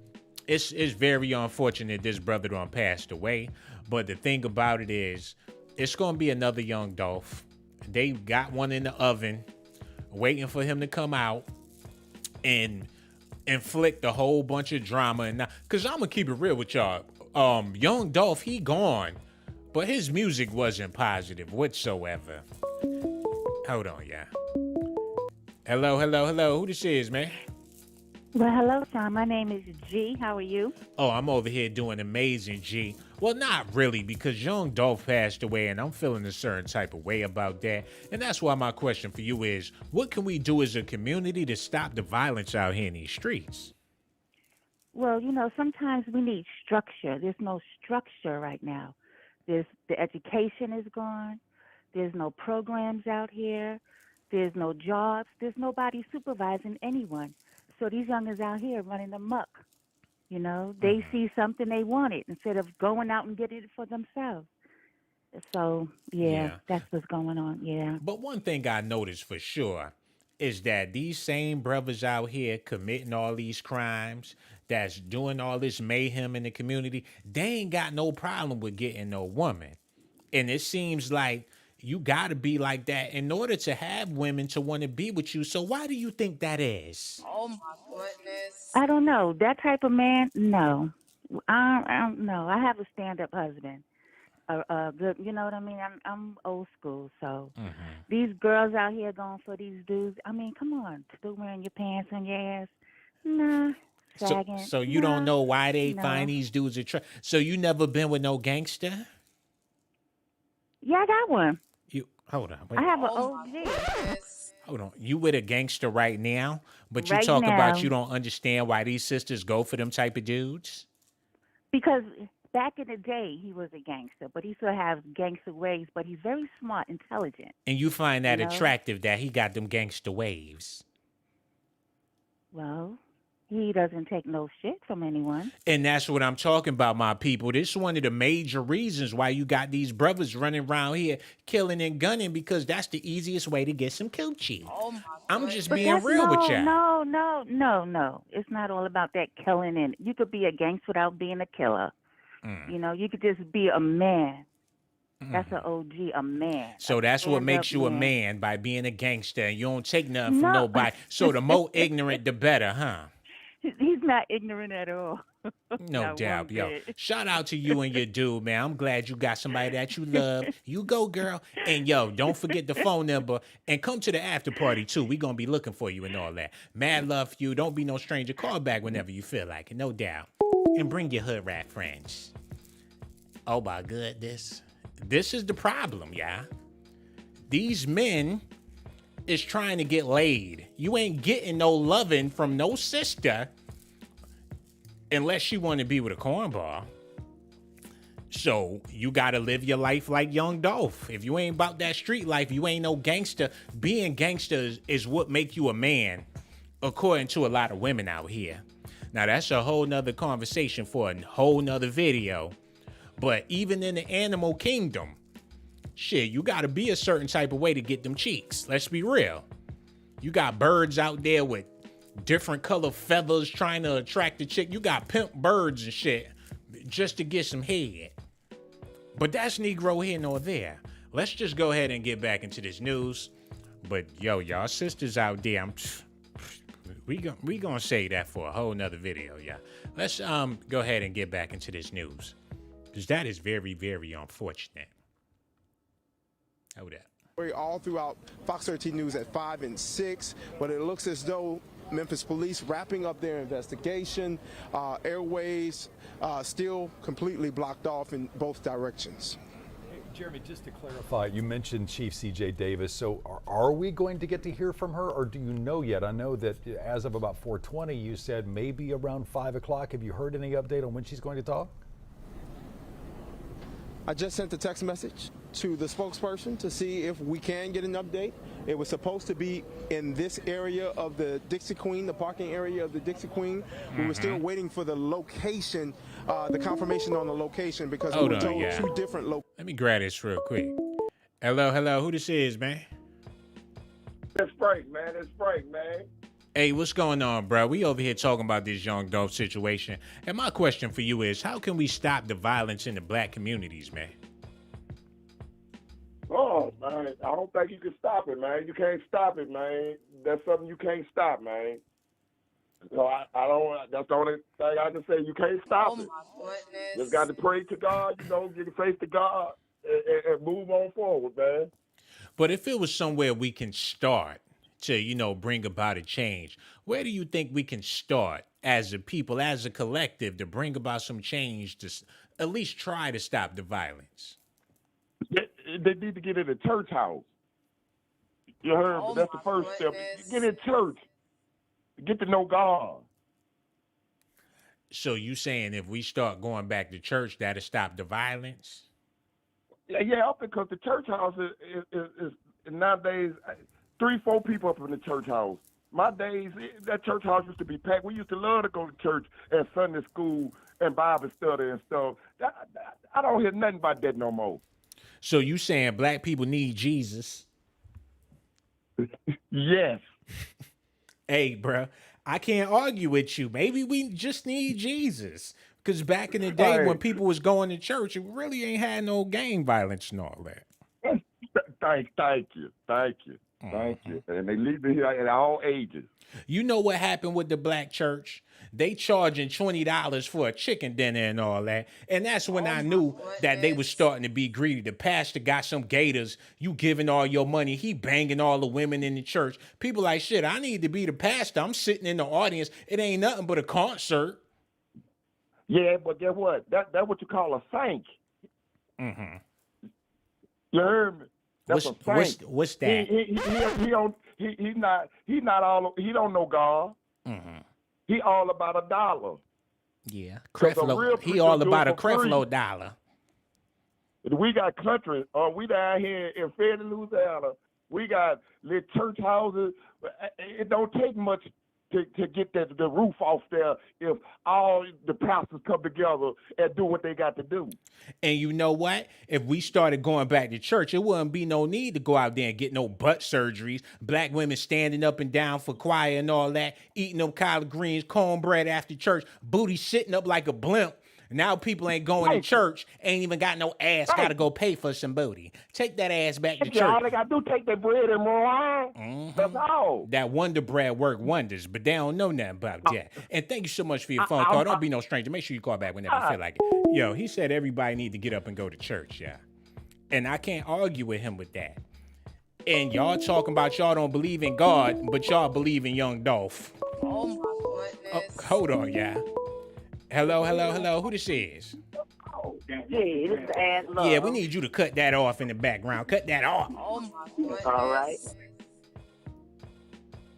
it's very unfortunate this brother done passed away. But the thing about it is, it's gonna be another Young Dolph. They got one in the oven, waiting for him to come out and inflict a whole bunch of drama. And cause I'm gonna keep it real with y'all. Young Dolph, he gone, but his music wasn't positive whatsoever. Hold on, yeah. Hello. Who this is, man? Well, hello, Sean. My name is G. How are you? Oh, I'm over here doing amazing, G. Well, not really, because Young Dolph passed away, and I'm feeling a certain type of way about that. And that's why my question for you is, what can we do as a community to stop the violence out here in these streets? Well, sometimes we need structure. There's no structure right now. The education is gone. There's no programs out here. There's no jobs. There's nobody supervising anyone. So these youngers out here running amok. They see something they wanted instead of going out and getting it for themselves. So, yeah, that's what's going on, yeah. But one thing I noticed for sure is that these same brothers out here committing all these crimes, that's doing all this mayhem in the community, they ain't got no problem with getting no woman. And it seems like you got to be like that in order to have women to want to be with you. So why do you think that is? Oh my goodness. I don't know. That type of man, no. I don't know. I have a stand-up husband. Good, you know what I mean? I'm old school, so these girls out here going for these dudes. I mean, come on, still wearing your pants on your ass? Nah. Sagging. So you don't know why they find these dudes attractive. So you never been with no gangster? Yeah, I got one. Hold on. Wait. I have an OG. Hold on. You with a gangster right now, but you Right talk now. about you don't understand why these sisters go for them type of dudes? Because back in the day, he was a gangster, but he still has gangster ways, but he's very smart, intelligent. And you find that You know? attractive that he got them gangster waves. Well, he doesn't take no shit from anyone. And that's what I'm talking about, my people. This is one of the major reasons why you got these brothers running around here killing and gunning, because that's the easiest way to get some coochie. Oh my I'm just But being real with y'all. No. It's not all about that killing. And you could be a gangster without being a killer. You could just be a man. That's an OG, a man. So that's what makes you a man, by being a gangster, and you don't take nothing from nobody. So the more ignorant, the better, huh? He's not ignorant at all. No Not doubt, one yo. bit. Shout out to you and your dude, man. I'm glad you got somebody that you love. You go, girl. And yo, don't forget the phone number and come to the after party too. We gonna be looking for you and all that. Mad love for you. Don't be no stranger. Call back whenever you feel like it, no doubt. And bring your hood rat friends. Oh my goodness. This is the problem, yeah. These men is trying to get laid. You ain't getting no loving from no sister unless you want to be with a cornball. So you got to live your life like Young Dolph. If you ain't about that street life, you ain't no gangster. Being gangster is what make you a man, according to a lot of women out here. Now, that's a whole nother conversation for a whole nother video. But even in the animal kingdom, shit, you got to be a certain type of way to get them cheeks. Let's be real. You got birds out there with different color feathers trying to attract the chick. You got pimp birds and shit just to get some head. But that's Negro here nor there. Let's just go ahead and get back into this news. But yo, y'all sisters out there, we gonna say that for a whole nother video, yeah. Let's go ahead and get back into this news, because that is very, very unfortunate. Hold that. All throughout Fox 13 News at 5 and 6, but it looks as though Memphis police wrapping up their investigation. Airways still completely blocked off in both directions. Hey, Jeremy, just to clarify, you mentioned Chief C.J. Davis. So are we going to get to hear from her, or do you know yet? I know that as of about 4:20, you said maybe around 5 o'clock. Have you heard any update on when she's going to talk? I just sent a text message to the spokesperson to see if we can get an update. It was supposed to be in this area of the Dixie Queen, the parking area of the Dixie Queen. We were still waiting for the location, the confirmation on the location, because we were told two different locations. Let me grab this real quick. Hello, who this is, man? It's Frank, man. It's Frank, man. Hey, what's going on, bro? We over here talking about this Young Dolph situation. And my question for you is, how can we stop the violence in the black communities, man? Oh, man, I don't think you can stop it, man. You can't stop it, man. That's something you can't stop, man. So I don't, that's the only thing I can say. You can't stop it. Just got to pray to God, get your face to God and move on forward, man. But if it was somewhere we can start to, bring about a change, where do you think we can start as a people, as a collective, to bring about some change, to at least try to stop the violence? They need to get in a church house. You heard me? That's the first step. Get in church. Get to know God. So you saying if we start going back to church, that'll stop the violence? Yeah, because the church house is nowadays 3-4 people up in the church house. My days, that church house used to be packed. We used to love to go to church and Sunday school and Bible study and stuff. I don't hear nothing about that no more. So you saying black people need Jesus? Yes. Hey, bro, I can't argue with you. Maybe we just need Jesus. Because back in the day when people was going to church, it really ain't had no gang violence and all that. Thank you. And they leave me here at all ages. You know what happened with the black church? They charging $20 for a chicken dinner and all that. And that's when I knew that they was starting to be greedy. The pastor got some gators. You giving all your money. He banging all the women in the church. People like, shit, I need to be the pastor. I'm sitting in the audience. It ain't nothing but a concert. Yeah, but guess what? That's what you call a saint. Mm-hmm. You heard me? That's a saint. What's that? He don't know God. Mm-hmm. He all about a dollar. Yeah. He all about a Creflo dollar. We got country. We down here in Fairly, Louisiana. We got little church houses. It don't take much to get the roof off there if all the pastors come together and do what they got to do. And you know what? If we started going back to church, it wouldn't be no need to go out there and get no butt surgeries. Black women standing up and down for choir and all that, eating them collard greens, cornbread after church, booty sitting up like a blimp. Now people ain't going to church, ain't even got no ass, got to go pay for some booty. Take that ass back to church. All they got to do take their bread and more wine. That's all. That Wonder Bread work wonders, but they don't know nothing about that. And thank you so much for your phone call. Don't be no stranger. Make sure you call back whenever you feel like it. Yo, he said everybody need to get up and go to church, yeah. And I can't argue with him with that. And y'all talking about y'all don't believe in God, but y'all believe in Young Dolph. Oh my goodness. Hold on, yeah. Hello. Who this is? Hey, this is Aunt Love. Yeah, we need you to cut that off in the background. Cut that off. Oh my goodness.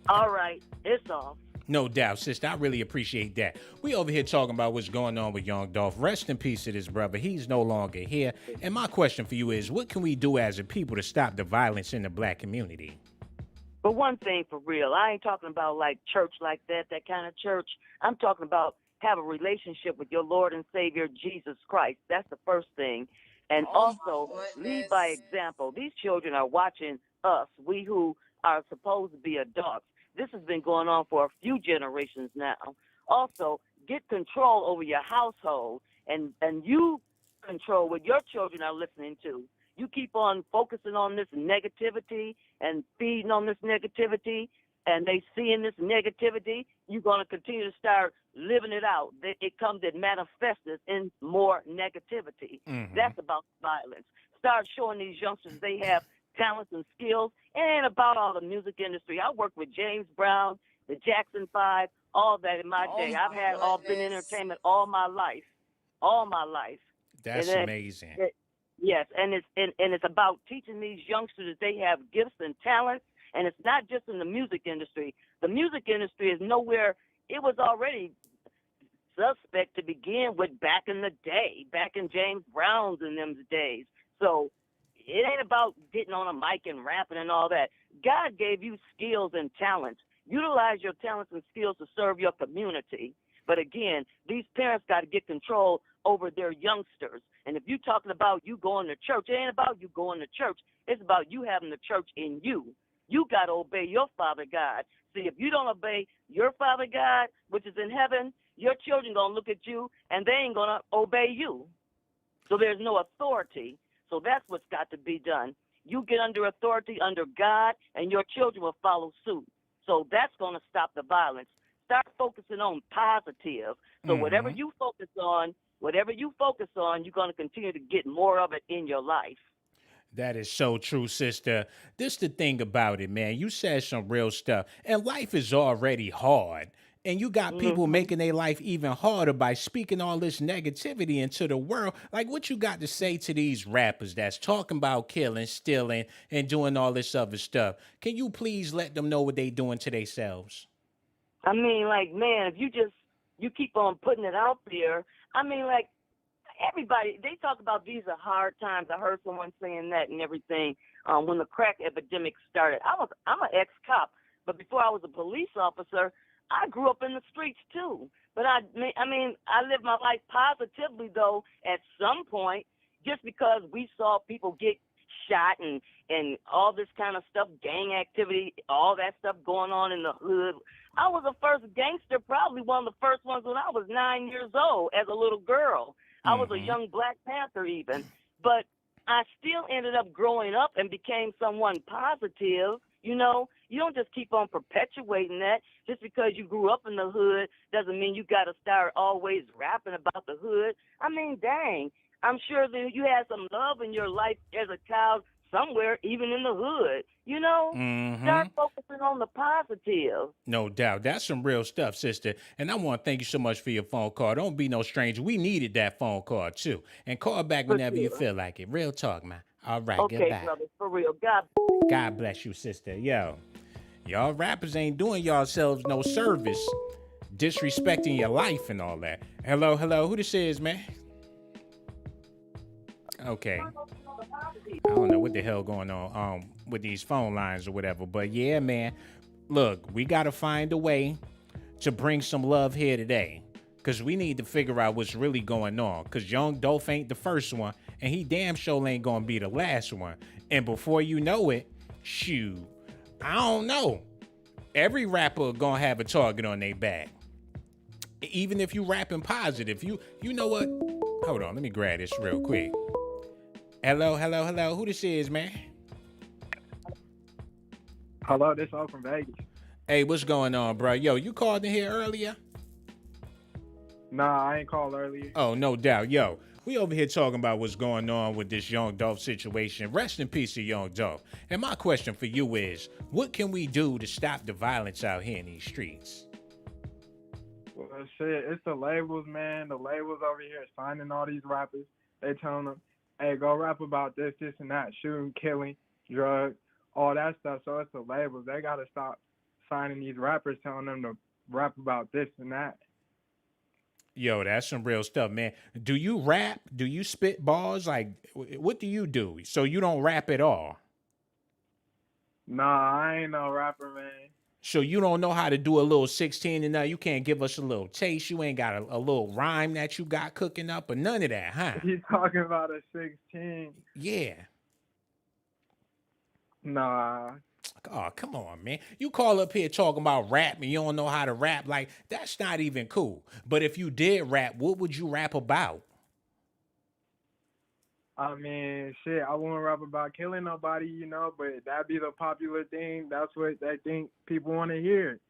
All right. It's off. No doubt, sister. I really appreciate that. We over here talking about what's going on with Young Dolph. Rest in peace to this brother. He's no longer here. And my question for you is, what can we do as a people to stop the violence in the black community? But one thing for real, I ain't talking about like church like that kind of church. I'm talking about have a relationship with your Lord and Savior, Jesus Christ. That's the first thing. And also lead by example. These children are watching us, we who are supposed to be adults. This has been going on for a few generations now. Also, get control over your household and you control what your children are listening to. You keep on focusing on this negativity and feeding on this negativity, and they seeing this negativity, you're going to continue to start living it out. It comes, it manifests in more negativity. That's about violence. Start showing these youngsters they have talents and skills. It ain't about all the music industry. I worked with James Brown, the Jackson 5, all that in my day. I've had all been entertainment all my life. That's amazing. Yes, and it's about teaching these youngsters that they have gifts and talents, and it's not just in the music industry. The music industry is nowhere. It was already suspect to begin with back in the day, back in James Brown's and them days. So it ain't about getting on a mic and rapping and all that. God gave you skills and talents. Utilize your talents and skills to serve your community. But again, these parents got to get control over their youngsters. And if you're talking about you going to church, it ain't about you going to church. It's about you having the church in you. You got to obey your Father God. See, if you don't obey your Father God, which is in heaven, your children going to look at you and they ain't going to obey you. So there's no authority. So that's what's got to be done. You get under authority under God, and your children will follow suit. So that's going to stop the violence. Start focusing on positive. So whatever you focus on, you're going to continue to get more of it in your life. That is so true, sister. This the thing about it, man. You said some real stuff. And life is already hard. And you got people making their life even harder by speaking all this negativity into the world. Like, what you got to say to these rappers that's talking about killing, stealing, and doing all this other stuff? Can you please let them know what they doing to themselves? I mean, like, man, if you keep on putting it out there, I mean, like, everybody, they talk about these are hard times. I heard someone saying that and everything when the crack epidemic started. I'm an ex-cop, but before I was a police officer, I grew up in the streets too. But I mean, I lived my life positively though at some point, just because we saw people get shot and all this kind of stuff, gang activity, all that stuff going on in the hood. I was the first gangster, probably one of the first ones when I was 9 years old as a little girl. I was a young Black Panther even, but I still ended up growing up and became someone positive. You know, you don't just keep on perpetuating that. Just because you grew up in the hood doesn't mean you got to start always rapping about the hood. I mean, dang, I'm sure that you had some love in your life as a child somewhere, even in the hood. You know, start focusing on the positive. No doubt. That's some real stuff, sister. And I want to thank you so much for your phone call. Don't be no stranger. We needed that phone call, too. And call back whenever you feel like it. Real talk, man. All right, okay, goodbye. Brother, for real. God bless you, sister. Yo, y'all rappers ain't doing yourselves no service, disrespecting your life and all that. Hello. Who this is, man? Okay. I don't know what the hell going on with these phone lines or whatever. But yeah, man, look, we got to find a way to bring some love here today. Because we need to figure out what's really going on. Because Young Dolph ain't the first one. And he damn sure ain't going to be the last one. And before you know it, shoot, I don't know. Every rapper going to have a target on their back. Even if you rapping positive, you know what? Hold on, let me grab this real quick. Hello. Who this is, man? Hello, this is all from Vegas. Hey, what's going on, bro? Yo, you called in here earlier? Nah, I ain't called earlier. Oh, no doubt. Yo, we over here talking about what's going on with this Young Dolph situation. Rest in peace to Young Dolph. And my question for you is, what can we do to stop the violence out here in these streets? Well, shit, it's the labels, man. The labels over here signing all these rappers. They telling them, hey, go rap about this, and that, shooting, killing, drugs, all that stuff. So it's the labels. They got to stop signing these rappers, telling them to rap about this and that. Yo, that's some real stuff, man. Do you rap? Do you spit bars? Like, what do you do? So you don't rap at all? Nah, I ain't no rapper, man. So you don't know how to do a little 16 and now you can't give us a little taste. You ain't got a little rhyme that you got cooking up or none of that, huh? You talking about a 16? Yeah. Nah. Oh, come on, man. You call up here talking about rap and you don't know how to rap. Like, that's not even cool. But if you did rap, what would you rap about? I mean, shit, I wouldn't rap about killing nobody, you know, but that'd be the popular thing. That's what they think people want to hear.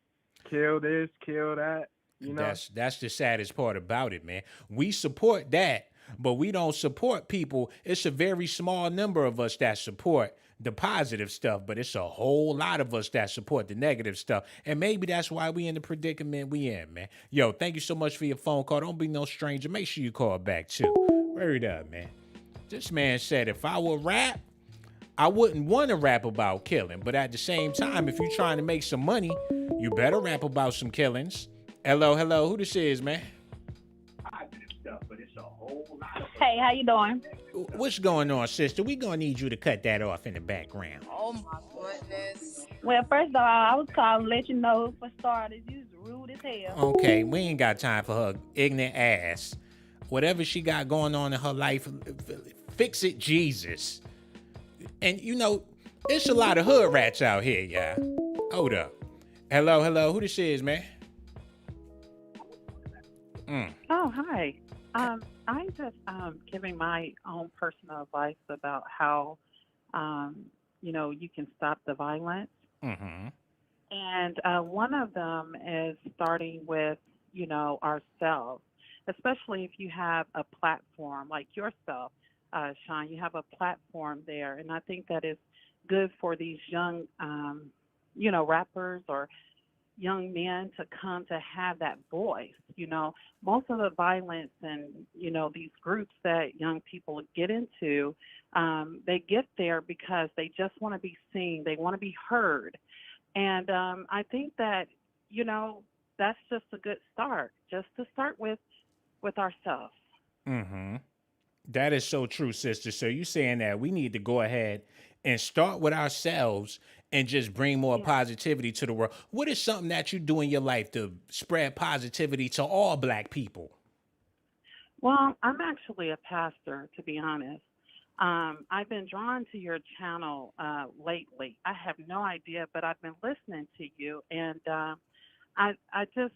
Kill this, kill that, you know. That's the saddest part about it, man. We support that, but we don't support people. It's a very small number of us that support the positive stuff, but it's a whole lot of us that support the negative stuff. And maybe that's why we in the predicament we in, man. Yo, thank you so much for your phone call. Don't be no stranger. Make sure you call back, too. Word up, man. This man said if I would rap, I wouldn't want to rap about killing. But at the same time, if you're trying to make some money, you better rap about some killings. Hello. Who this is, man? Hey, how you doing? What's going on, sister? We gonna need you to cut that off in the background. Oh my goodness. Well, first of all, I was calling to let you know, for starters, you was rude as hell. Okay, we ain't got time for her ignorant ass. Whatever she got going on in her life, fix it, Jesus. And you know, it's a lot of hood rats out here, y'all. Hold up. Hello. Who this is, man? Oh, hi. I'm just giving my own personal advice about how, you can stop the violence. Mm-hmm. And one of them is starting with, ourselves, especially if you have a platform like yourself, Sean. You have a platform there, and I think that is good for these young, rappers or young men to come to have that voice. Most of the violence and, these groups that young people get into, they get there because they just want to be seen. They want to be heard. And I think that, that's just a good start, just to start with ourselves. Mm-hmm. That is so true, sister. So you saying that we need to go ahead and start with ourselves and just bring more positivity to the world. What is something that you do in your life to spread positivity to all Black people? Well, I'm actually a pastor, to be honest. I've been drawn to your channel lately. I have no idea, but I've been listening to you, and I just,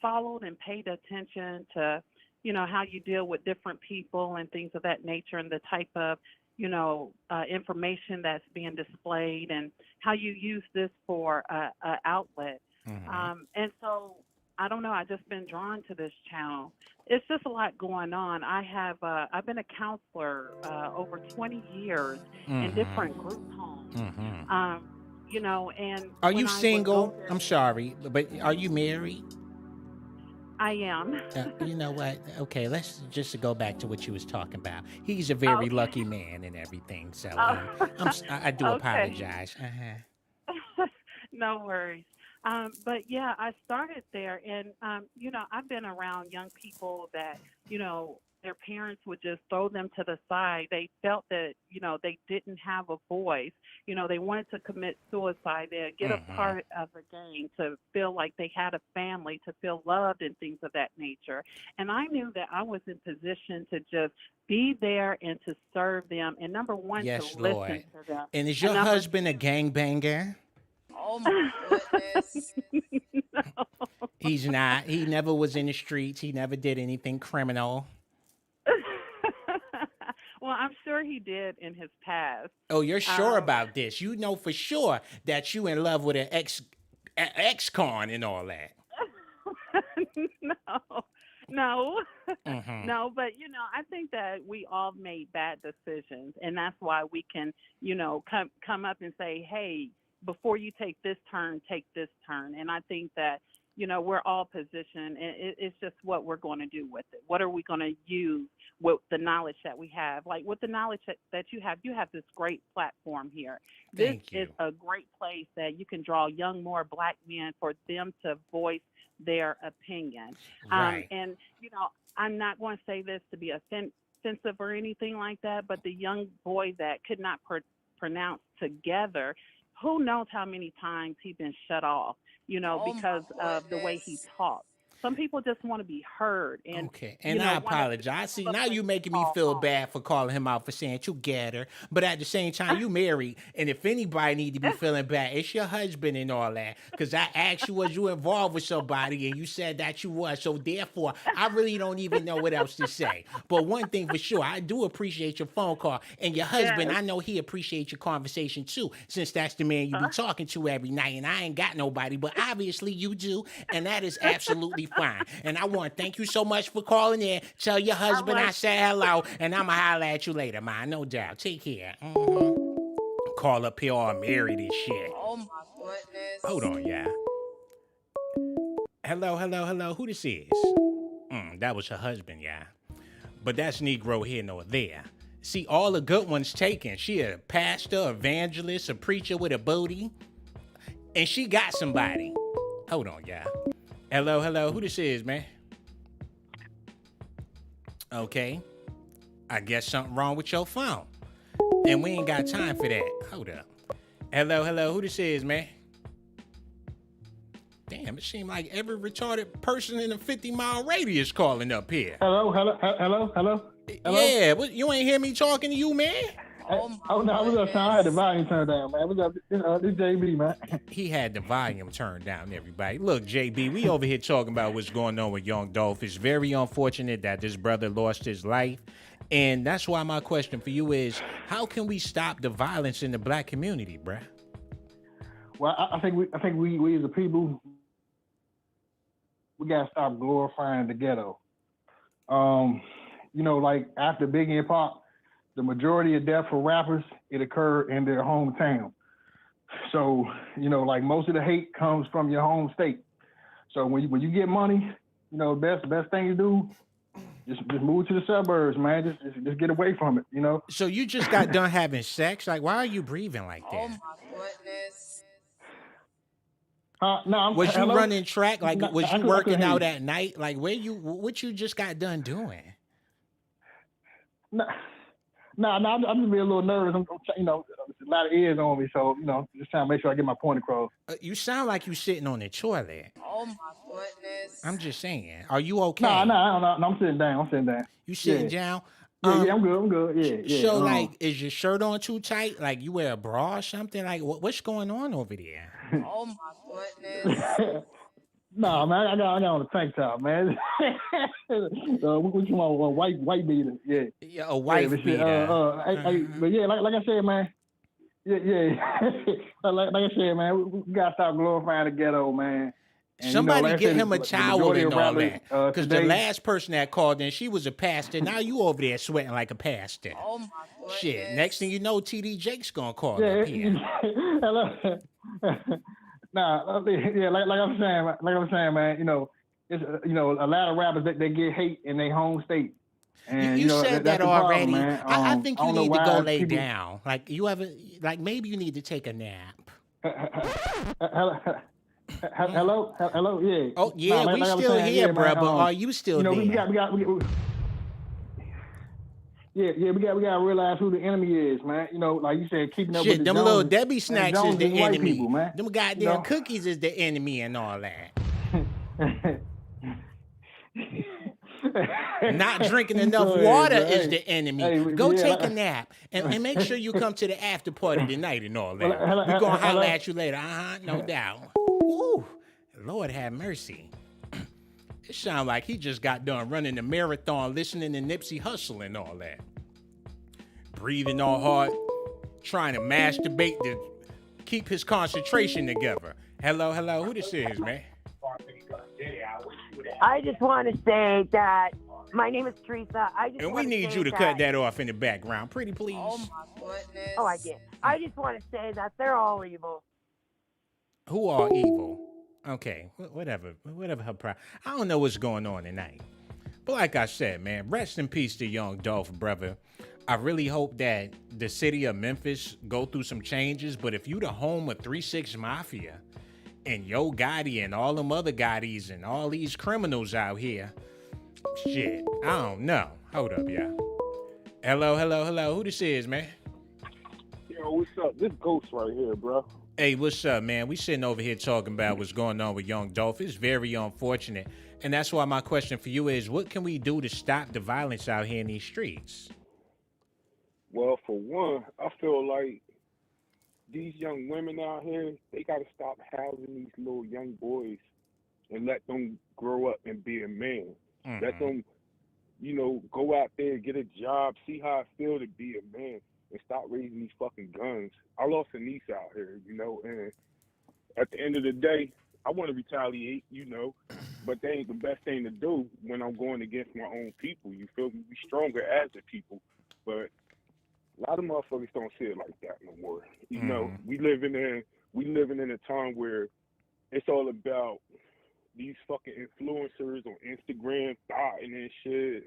followed and paid attention to, how you deal with different people and things of that nature, and the type of, information that's being displayed, and how you use this for a outlet. Mm-hmm. And so, I don't know, I've just been drawn to this channel. It's just a lot going on. I've been a counselor over 20 years in different group homes. Mm-hmm. And are you single? I'm sorry, but are you married? I am. You know what? Okay, let's just go back to what you was talking about. He's a very lucky man and everything. So I do apologize. Uh-huh. No worries. But yeah, I started there, and I've been around young people that their parents would just throw them to the side. They felt that they didn't have a voice. They wanted to commit suicide. They'd get a part of a gang to feel like they had a family, to feel loved and things of that nature. And I knew that I was in position to just be there and to serve them. And number one, yes, to Lord. listen to them. And is your husband a gangbanger? Oh my goodness. He's not. He never was in the streets. He never did anything criminal. Well, I'm sure he did in his past. Oh, you're sure about this? You know for sure that you in love with an ex-con and all that. No, Mhm. no, but I think that we all made bad decisions, and that's why we can, come up and say, hey, before you take this turn, take this turn. And I think that, we're all positioned, and it's just what we're going to do with it. What are we going to use with the knowledge that we have? Like with the knowledge that you have this great platform here. Thank This is a great place that you can draw more Black men for them to voice their opinion. Right. And, I'm not going to say this to be offensive or anything like that, but the young boy that could not pronounce together, who knows how many times he's been shut off, because of the way he talks. Some people just want to be heard. And, Okay, and I apologize. See, now you making me feel bad for calling him out for saying you get her, but at the same time, you married, and if anybody need to be feeling bad, it's your husband and all that. Because I asked you, was you involved with somebody, and you said that you was. So therefore, I really don't even know what else to say. But one thing for sure, I do appreciate your phone call, and your husband, I know he appreciates your conversation too, since that's the man you be talking to every night, and I ain't got nobody, but obviously you do, and that is absolutely fine. And I want to thank you so much for calling in. Tell your husband I said hello, and I'm going to holler at you later, man. No doubt. Take care. Call up here all married and shit. Oh my goodness. Hold on, yeah. Hello. Who this is? That was her husband, yeah. But that's Negro here nor there. See, all the good ones taken. She a pastor, evangelist, a preacher with a booty. And she got somebody. Hold on, yeah. Hello. Who this is, man? Okay. I guess something wrong with your phone. And we ain't got time for that. Hold up. Hello. Who this is, man? Damn, it seemed like every retarded person in a 50-mile radius calling up here. Hello. Yeah, you ain't hear me talking to you, man? No, I was uptown. I had the volume turned down, man. What's up? This JB, man. He had the volume turned down, everybody. Look, JB, we over here talking about what's going on with Young Dolph. It's very unfortunate that this brother lost his life. And that's why my question for you is, how can we stop the violence in the Black community, bruh? Well, I think we as a people, we gotta stop glorifying the ghetto. Like after Biggie and Pop, the majority of death for rappers, it occurred in their hometown. So, like most of the hate comes from your home state. So when you get money, the best thing to do, just move to the suburbs, man. Just get away from it, So you just got done having sex? Like, why are you breathing like that? Oh my goodness. Was you running track? Like, No, was I you couldn't working hear out you. at night? Like, what you just got done doing? No, I'm just being a little nervous. A lot of ears on me, so just trying to make sure I get my point across. You sound like you sitting on the toilet. Oh my goodness. I'm just saying. Are you okay? No, I'm sitting down. You sitting down? Yeah, I'm good. Yeah. So, like, is your shirt on too tight? Like, you wear a bra or something? Like, what's going on over there? Oh my goodness. No, man, I got on a tank top, man. What you want? A white beater? Yeah. A white but beater. But yeah, like I said, man. Yeah. like I said, man, we gotta stop glorifying the ghetto, man. And, Somebody like I get said, him a the towel majority and of all rappers, that. Because the today- last person that called in, she was a pastor. Now you over there sweating like a pastor. Oh my goodness. Shit. Next thing you know, TD Jake's gonna call Yeah, up here. like I'm saying, man. It's a lot of rappers that they get hate in their home state. And, You said that's that the problem, already. man. I think you don't know need to go why lay people- down. Like maybe you need to take a nap. Hello, yeah. Oh yeah, Nah, we like I was still saying, here, yeah, bro. man, But are you still there? we got. We gotta realize who the enemy is, man. Like you said, keeping up with Shit, the them Joneses. little Debbie And snacks is Joneses the white enemy. people, man. Them goddamn cookies is the enemy and all that. Not drinking enough Go ahead, water bro. is Hey, the enemy. hey, Go yeah. take a nap and make sure you come to the after party tonight and all that. Well, We're going to holler hello. at you later. No doubt. Ooh, Lord have mercy. It sounds like he just got done running the marathon, listening to Nipsey Hussle and all that. Breathing all hard, trying to masturbate to keep his concentration together. Hello, who this is, man? I just want to say that my name is Teresa. And we need you to cut that off in the background. Pretty please. Oh my goodness. Oh, I did. I just want to say that they're all evil. Who are evil? Okay, whatever her problem. I don't know what's going on tonight. But like I said, man, rest in peace to Young Dolph, brother. I really hope that the city of Memphis go through some changes, but if you the home of 3-6 Mafia and Yo Gotti and all them other Gottis and all these criminals out here, shit, I don't know. Hold up, y'all. Hello. Who this is, man? Yo, what's up? This Ghost right here, bro. Hey, what's up, man? We sitting over here talking about what's going on with Young Dolph. It's very unfortunate. And that's why my question for you is, what can we do to stop the violence out here in these streets? Well, for one, I feel like these young women out here, they got to stop housing these little young boys and let them grow up and be a man. Mm-hmm. Let them, go out there, get a job, see how it feels to be a man, and stop raising these fucking guns. I lost a niece out here, and at the end of the day, I want to retaliate, but that ain't the best thing to do when I'm going against my own people. You feel me? We stronger as a people, but a lot of motherfuckers don't see it like that no more. We living in a time where it's all about these fucking influencers on Instagram thotting and shit,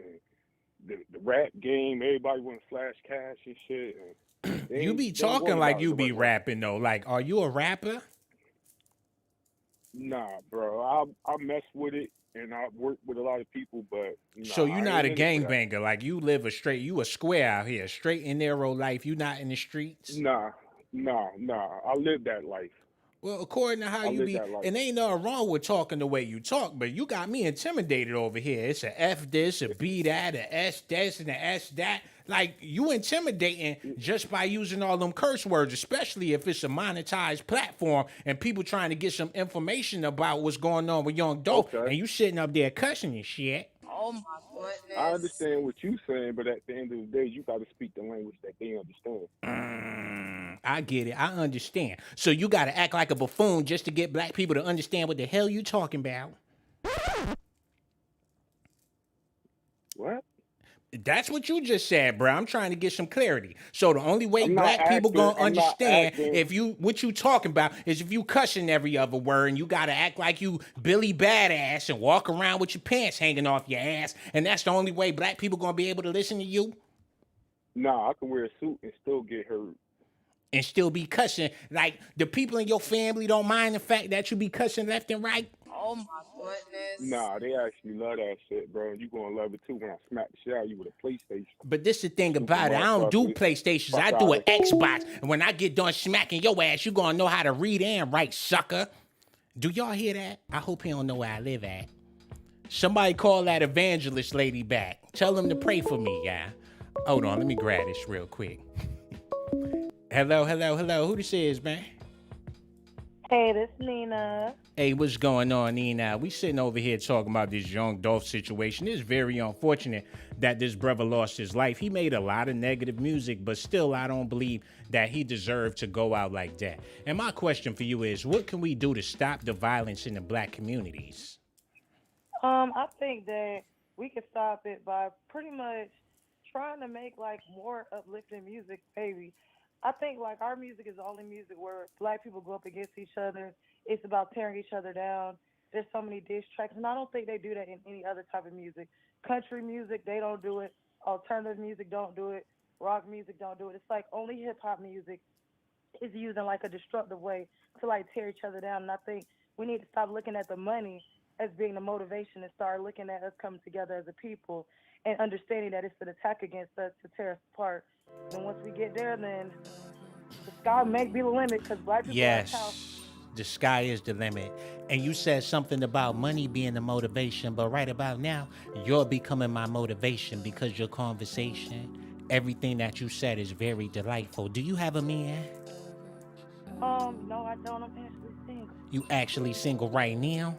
and the rap game. Everybody want to flash cash and shit. And you be talking like you be rapping though. Like, are you a rapper? Nah, bro. I mess with it and I work with a lot of people, but So you're not a gangbanger. Like you live you a square out here, straight and narrow life. You not in the streets. Nah. I live that life. Well, according to how you be, and ain't nothing wrong with talking the way you talk, but you got me intimidated over here. It's a F this, a B that, a S this, and a S that. Like, you intimidating just by using all them curse words, especially if it's a monetized platform and people trying to get some information about what's going on with Young Dolph, and you sitting up there cussing and shit. Oh my goodness. I understand what you're saying, but at the end of the day, you got to speak the language that they understand. I get it. I understand. So you got to act like a buffoon just to get black people to understand what the hell you talking about. What? That's what you just said, bro. I'm trying to get some clarity. So the only way black people gonna understand what you talking about is if you cussing every other word and you gotta act like you Billy Badass and walk around with your pants hanging off your ass, and that's the only way black people gonna be able to listen to you. Nah, I can wear a suit and still get hurt. And still be cussing. Like, the people in your family don't mind the fact that you be cussing left and right? Oh my goodness. Nah, they actually love that shit, bro. You gonna love it too when I smack the shit out of you with a PlayStation. But this the thing about it. I don't do PlayStations. I do an Xbox. And when I get done smacking your ass, you gonna know how to read and write, sucker. Do y'all hear that? I hope he don't know where I live at. Somebody call that evangelist lady back. Tell them to pray for me, yeah. Hold on, let me grab this real quick. Hello. Who this is, man? Hey, this is Nina. Hey, what's going on, Nina? We sitting over here talking about this Young Dolph situation. It's very unfortunate that this brother lost his life. He made a lot of negative music, but still, I don't believe that he deserved to go out like that. And my question for you is, what can we do to stop the violence in the black communities? I think that we could stop it by pretty much trying to make like more uplifting music, baby. I think like our music is the only music where black people go up against each other. It's about tearing each other down. There's so many diss tracks, and I don't think they do that in any other type of music. Country music, they don't do it. Alternative music don't do it. Rock music don't do it. It's like only hip hop music is used in like a destructive way to like tear each other down. And I think we need to stop looking at the money as being the motivation and start looking at us coming together as a people and understanding that it's an attack against us to tear us apart. And once we get there, then the sky may be the limit because black people Yes. the sky is the limit. And you said something about money being the motivation, but right about now, you're becoming my motivation because your conversation, everything that you said is very delightful. Do you have a man? No, I don't. I'm actually single. You actually single right now?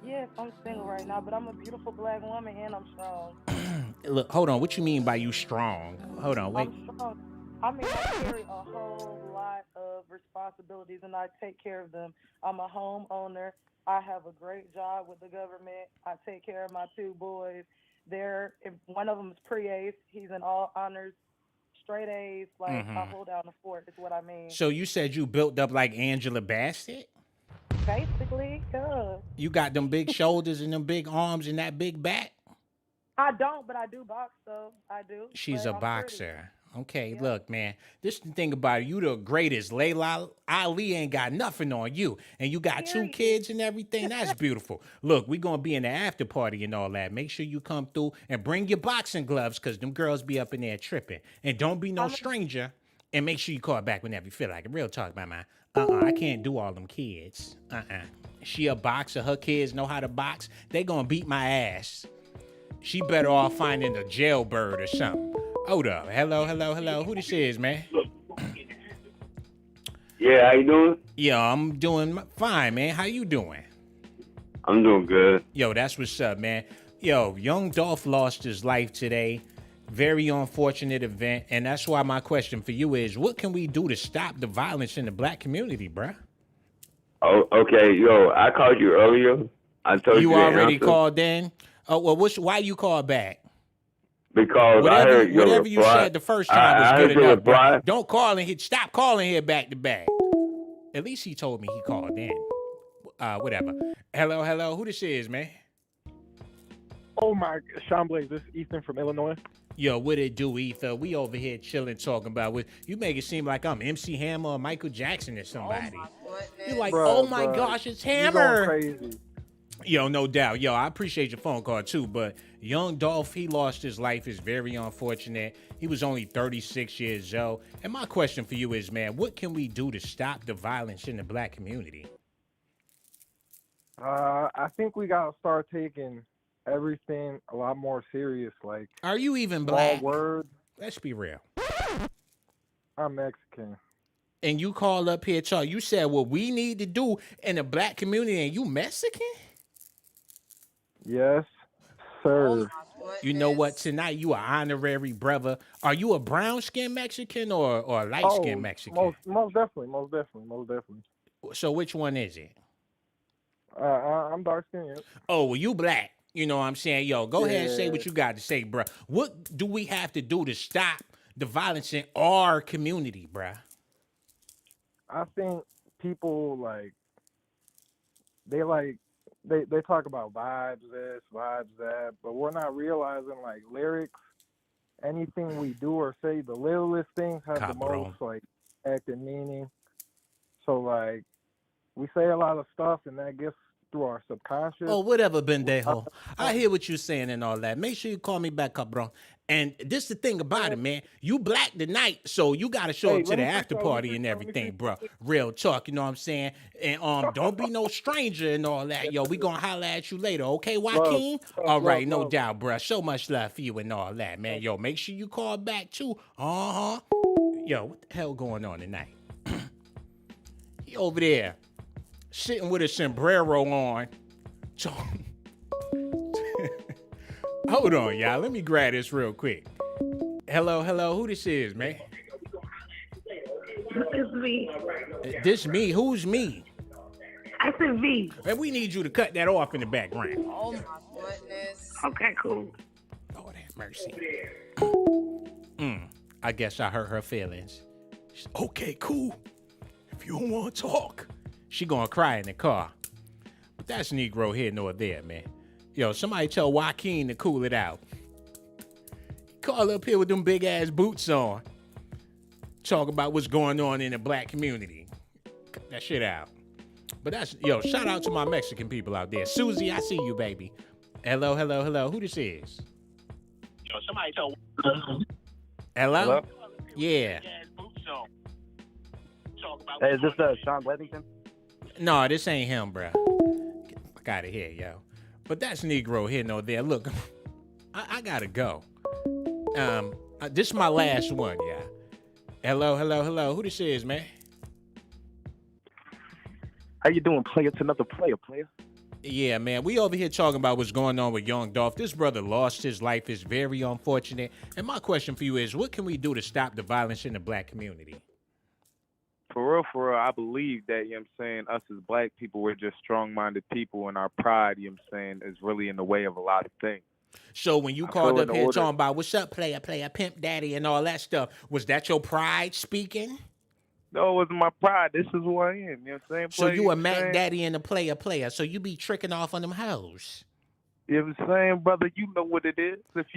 Yes, I'm single right now, but I'm a beautiful black woman and I'm strong. Look, hold on. What you mean by you strong? Hold on, wait. I'm strong. I mean, I carry a whole lot of responsibilities and I take care of them. I'm a homeowner. I have a great job with the government. I take care of my 2 boys. One of them is pre-A's. He's in all honors, straight A's. Like, I hold down the fort is what I mean. So you said you built up like Angela Bassett? Basically, yeah. You got them big shoulders and them big arms and that big back? I don't, but I do box, though. I do. She's but a I'm boxer. Okay, Yeah. look, man. This is the thing about it. You the greatest. Layla Ali ain't got nothing on you. And you got 2 kids and everything. That's beautiful. Look, we gonna be in the after party and all that. Make sure you come through and bring your boxing gloves, because them girls be up in there tripping. And don't be no stranger. And make sure you call back whenever you feel like it. Real talk, my man. I can't do all them kids. She a boxer. Her kids know how to box. They gonna beat my ass. She better off finding a jailbird or something. Hold up. Hello. Who this is, man? Yeah, how you doing? Yo, I'm doing fine, man. How you doing? I'm doing good. Yo, that's what's up, man. Yo, Young Dolph lost his life today. Very unfortunate event. And that's why my question for you is, what can we do to stop the violence in the black community, bruh? Oh, okay. Yo, I called you earlier. I told you You to already answer. called in? Oh, well, why you called back? Because I heard your whatever you reply. said the first time was I good heard your enough, bro. reply. Don't call in here. Stop calling here back to back. At least he told me he called in. Whatever. Hello. Who this is, man? Oh my, Sean Blaze, this is Ethan from Illinois. Yo, what it do, Ether? We over here chilling, talking about what you make it seem like I'm MC Hammer or Michael Jackson or somebody. You're like, Bruh, oh my bruh, gosh, it's you going Hammer. crazy. Yo, no doubt. Yo, I appreciate your phone call too, but Young Dolph, he lost his life. Is very unfortunate. He was only 36 years old. And my question for you is, man, what can we do to stop the violence in the black community? I think we gotta start taking everything a lot more serious. Like, are you even small black? words. Let's be real. I'm Mexican. And you call up here, Charlie. You said what we need to do in the black community, and you Mexican? Yes, sir. You know what? Tonight you an honorary brother. Are you a brown skinned Mexican or a light skinned Mexican? Most definitely. So which one is it? I'm dark skinned. Oh, well, you black. You know what I'm saying? Yo, go ahead and say Yeah. what you got to say, bruh. What do we have to do to stop the violence in our community, bruh? I think people they talk about vibes this, vibes that, but we're not realizing like lyrics, anything we do or say, the littlest things have the most like active meaning. So like we say a lot of stuff and that gets through our subconscious. Oh, whatever, Bendejo. I hear what you're saying and all that. Make sure you call me back, cabron. And this is the thing about it, man. You black tonight, so you got to show up to the after party and everything, bro. Real talk, you know what I'm saying? And don't be no stranger and all that. Yo, we gonna holler at you later, okay, Joaquin? All right, no doubt, bro. So much love for you and all that, man. Yo, make sure you call back, too. Yo, what the hell going on tonight? He over there sitting with a sombrero on. Hold on, y'all. Let me grab this real quick. Hello. Who this is, man? This is me. This me? Who's me? I said V. And we need you to cut that off in the background. Oh my goodness. Okay, cool. Lord have mercy. I guess I hurt her feelings. She's, okay, cool. If you don't want to talk. She gonna cry in the car. But that's Negro here nor there, man. Yo, somebody tell Joaquin to cool it out. Call up here with them big ass boots on. Talk about what's going on in the black community. Cut that shit out. But yo, shout out to my Mexican people out there. Susie, I see you, baby. Hello. Who this is? Yo, somebody tell. Hello? Yeah. Hey, is this Sean Weddington? No, this ain't him, bro. Get the fuck out of here, yo. But that's Negro here, no there. Look, I gotta go. This is my last one, yeah. Hello. Who this is, man? How you doing, player? It's another player. Yeah, man. We over here talking about what's going on with Young Dolph. This brother lost his life. It's very unfortunate. And my question for you is, what can we do to stop the violence in the black community? For real, I believe that, you know what I'm saying, us as black people, we're just strong-minded people, and our pride, you know what I'm saying, is really in the way of a lot of things. So when you called up here talking about, what's up, player, pimp daddy, and all that stuff, was that your pride speaking? No, it wasn't my pride. This is who I am, you know what I'm saying? So you a Mac daddy and a player. So you be tricking off on them hoes. You know what I'm saying, brother? You know what it is. If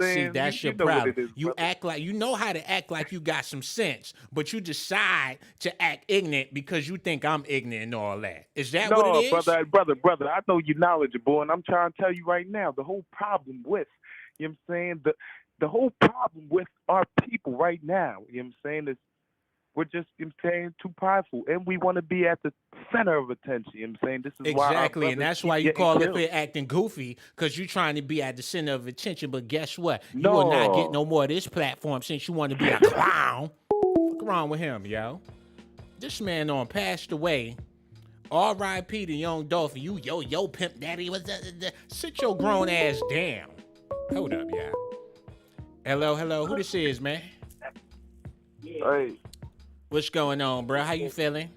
saying, see, that's you your know problem. What it is, you act like you know how to act like you got some sense, but you decide to act ignorant because you think I'm ignorant and all that. Is that what it is? brother, I know you're knowledgeable, and I'm trying to tell you right now, the whole problem with, you know what I'm saying, the whole problem with our people right now, you know what I'm saying, is we're just, you know what I'm saying, too prideful, and we want to be at the center of attention. You know what I'm saying? This is exactly, and that's why you call up here acting goofy, because you're trying to be at the center of attention. But guess what? You will not get no more of this platform since you want to be a clown. What's wrong with him, yo? This man passed away. R.I.P. to Young Dolph. You, yo, pimp daddy. Sit your grown ass down. Hold up, y'all. Hello. Who this is, man? Hey. What's going on, bro? How you feeling?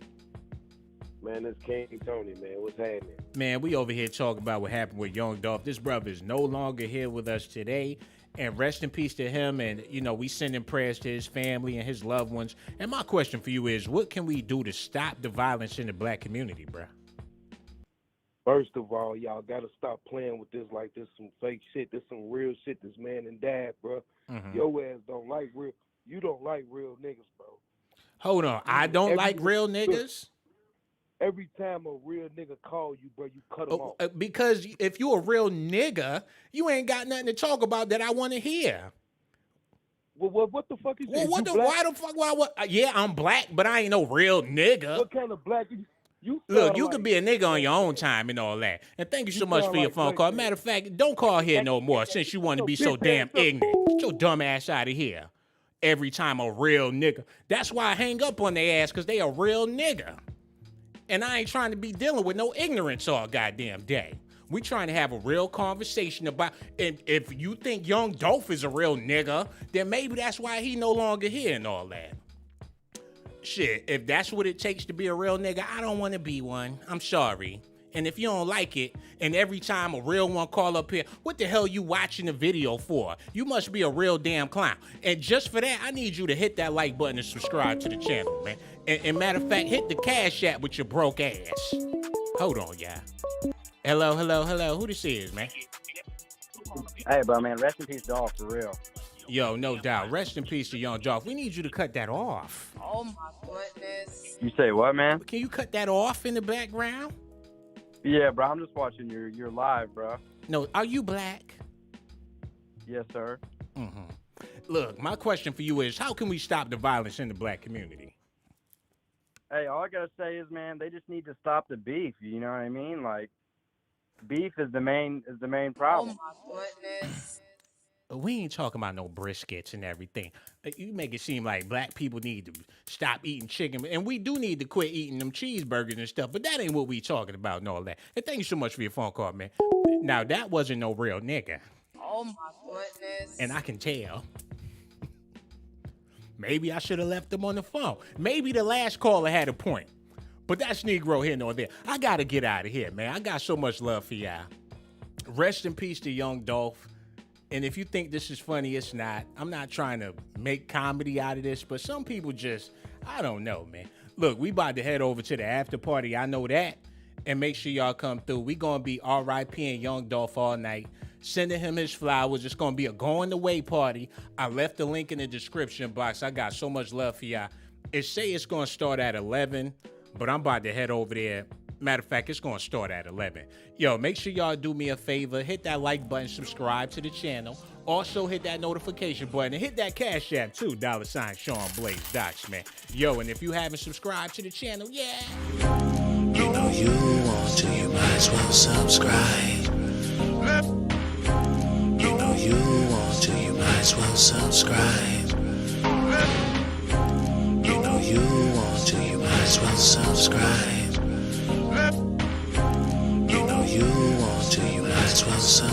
Man, it's King Tony, man. What's happening? Man, we over here talking about what happened with Young Dolph. This brother is no longer here with us today. And rest in peace to him. And, you know, we sending prayers to his family and his loved ones. And my question for you is, what can we do to stop the violence in the black community, bro? First of all, y'all got to stop playing with this like this some fake shit. This some real shit. This man and dad, bro. Mm-hmm. Your ass don't like real. You don't like real niggas, bro. Hold on. I don't like real niggas? Every time a real nigga call you, bro, you cut him off. Because if you a real nigga, you ain't got nothing to talk about that I want to hear. Well, what the fuck is this? Why the fuck? Yeah, I'm black, but I ain't no real nigga. What kind of black you? Look, you could be a nigga on your own time and all that. And thank you so much for your phone call. Matter of fact, don't call here no more since you want to be so damn ignorant. Get your dumb ass out of here. Every time a real nigga. That's why I hang up on their ass, because they a real nigga. And I ain't trying to be dealing with no ignorance all goddamn day. We trying to have a real conversation about, and if you think Young Dolph is a real nigga, then maybe that's why he no longer here and all that. Shit, if that's what it takes to be a real nigga, I don't want to be one. I'm sorry. And if you don't like it, and every time a real one call up here, what the hell you watching the video for? You must be a real damn clown. And just for that, I need you to hit that like button and subscribe to the channel, man. And matter of fact, hit the Cash App with your broke ass. Hold on, y'all. Hello. Who this is, man? Hey, bro, man. Rest in peace, Dolph, for real. Yo, no doubt. Rest in peace to Young Dolph. We need you to cut that off. Oh, my goodness. You say what, man? Can you cut that off in the background? Yeah, bro, I'm just watching your live, bro. No, are you black? Yes, sir. Mm-hmm. Look, my question for you is, how can we stop the violence in the black community? Hey, all I gotta say is, man, they just need to stop the beef. You know what I mean? Like, beef is the main problem. Oh my goodness. We ain't talking about no briskets and everything. You make it seem like black people need to stop eating chicken, and we do need to quit eating them cheeseburgers and stuff, but that ain't what we talking about and all that. And thank you so much for your phone call, man. Now, that wasn't no real nigga. Oh, my goodness. And I can tell. Maybe I should have left them on the phone. Maybe the last caller had a point. But that's Negro here nor there. I got to get out of here, man. I got so much love for y'all. Rest in peace to Young Dolph. And if you think this is funny, it's not. I'm not trying to make comedy out of this, but some people just, I don't know, man. Look, we about to head over to the after party. I know that. And make sure y'all come through. We going to be R.I.P. and Young Dolph all night. Sending him his flowers. It's going to be a going away party. I left the link in the description box. I got so much love for y'all. It say it's going to start at 11, but I'm about to head over there. Matter of fact, it's going to start at 11. Yo, make sure y'all do me a favor. Hit that like button, subscribe to the channel. Also, hit that notification button and hit that Cash App too, $Sean Blaze Docs, man. Yo, and if you haven't subscribed to the channel, yeah. you want to, you might as well subscribe. You know you want to, you might as well subscribe. You know you want to, you might as well subscribe. You know you want to, you might as well subscribe.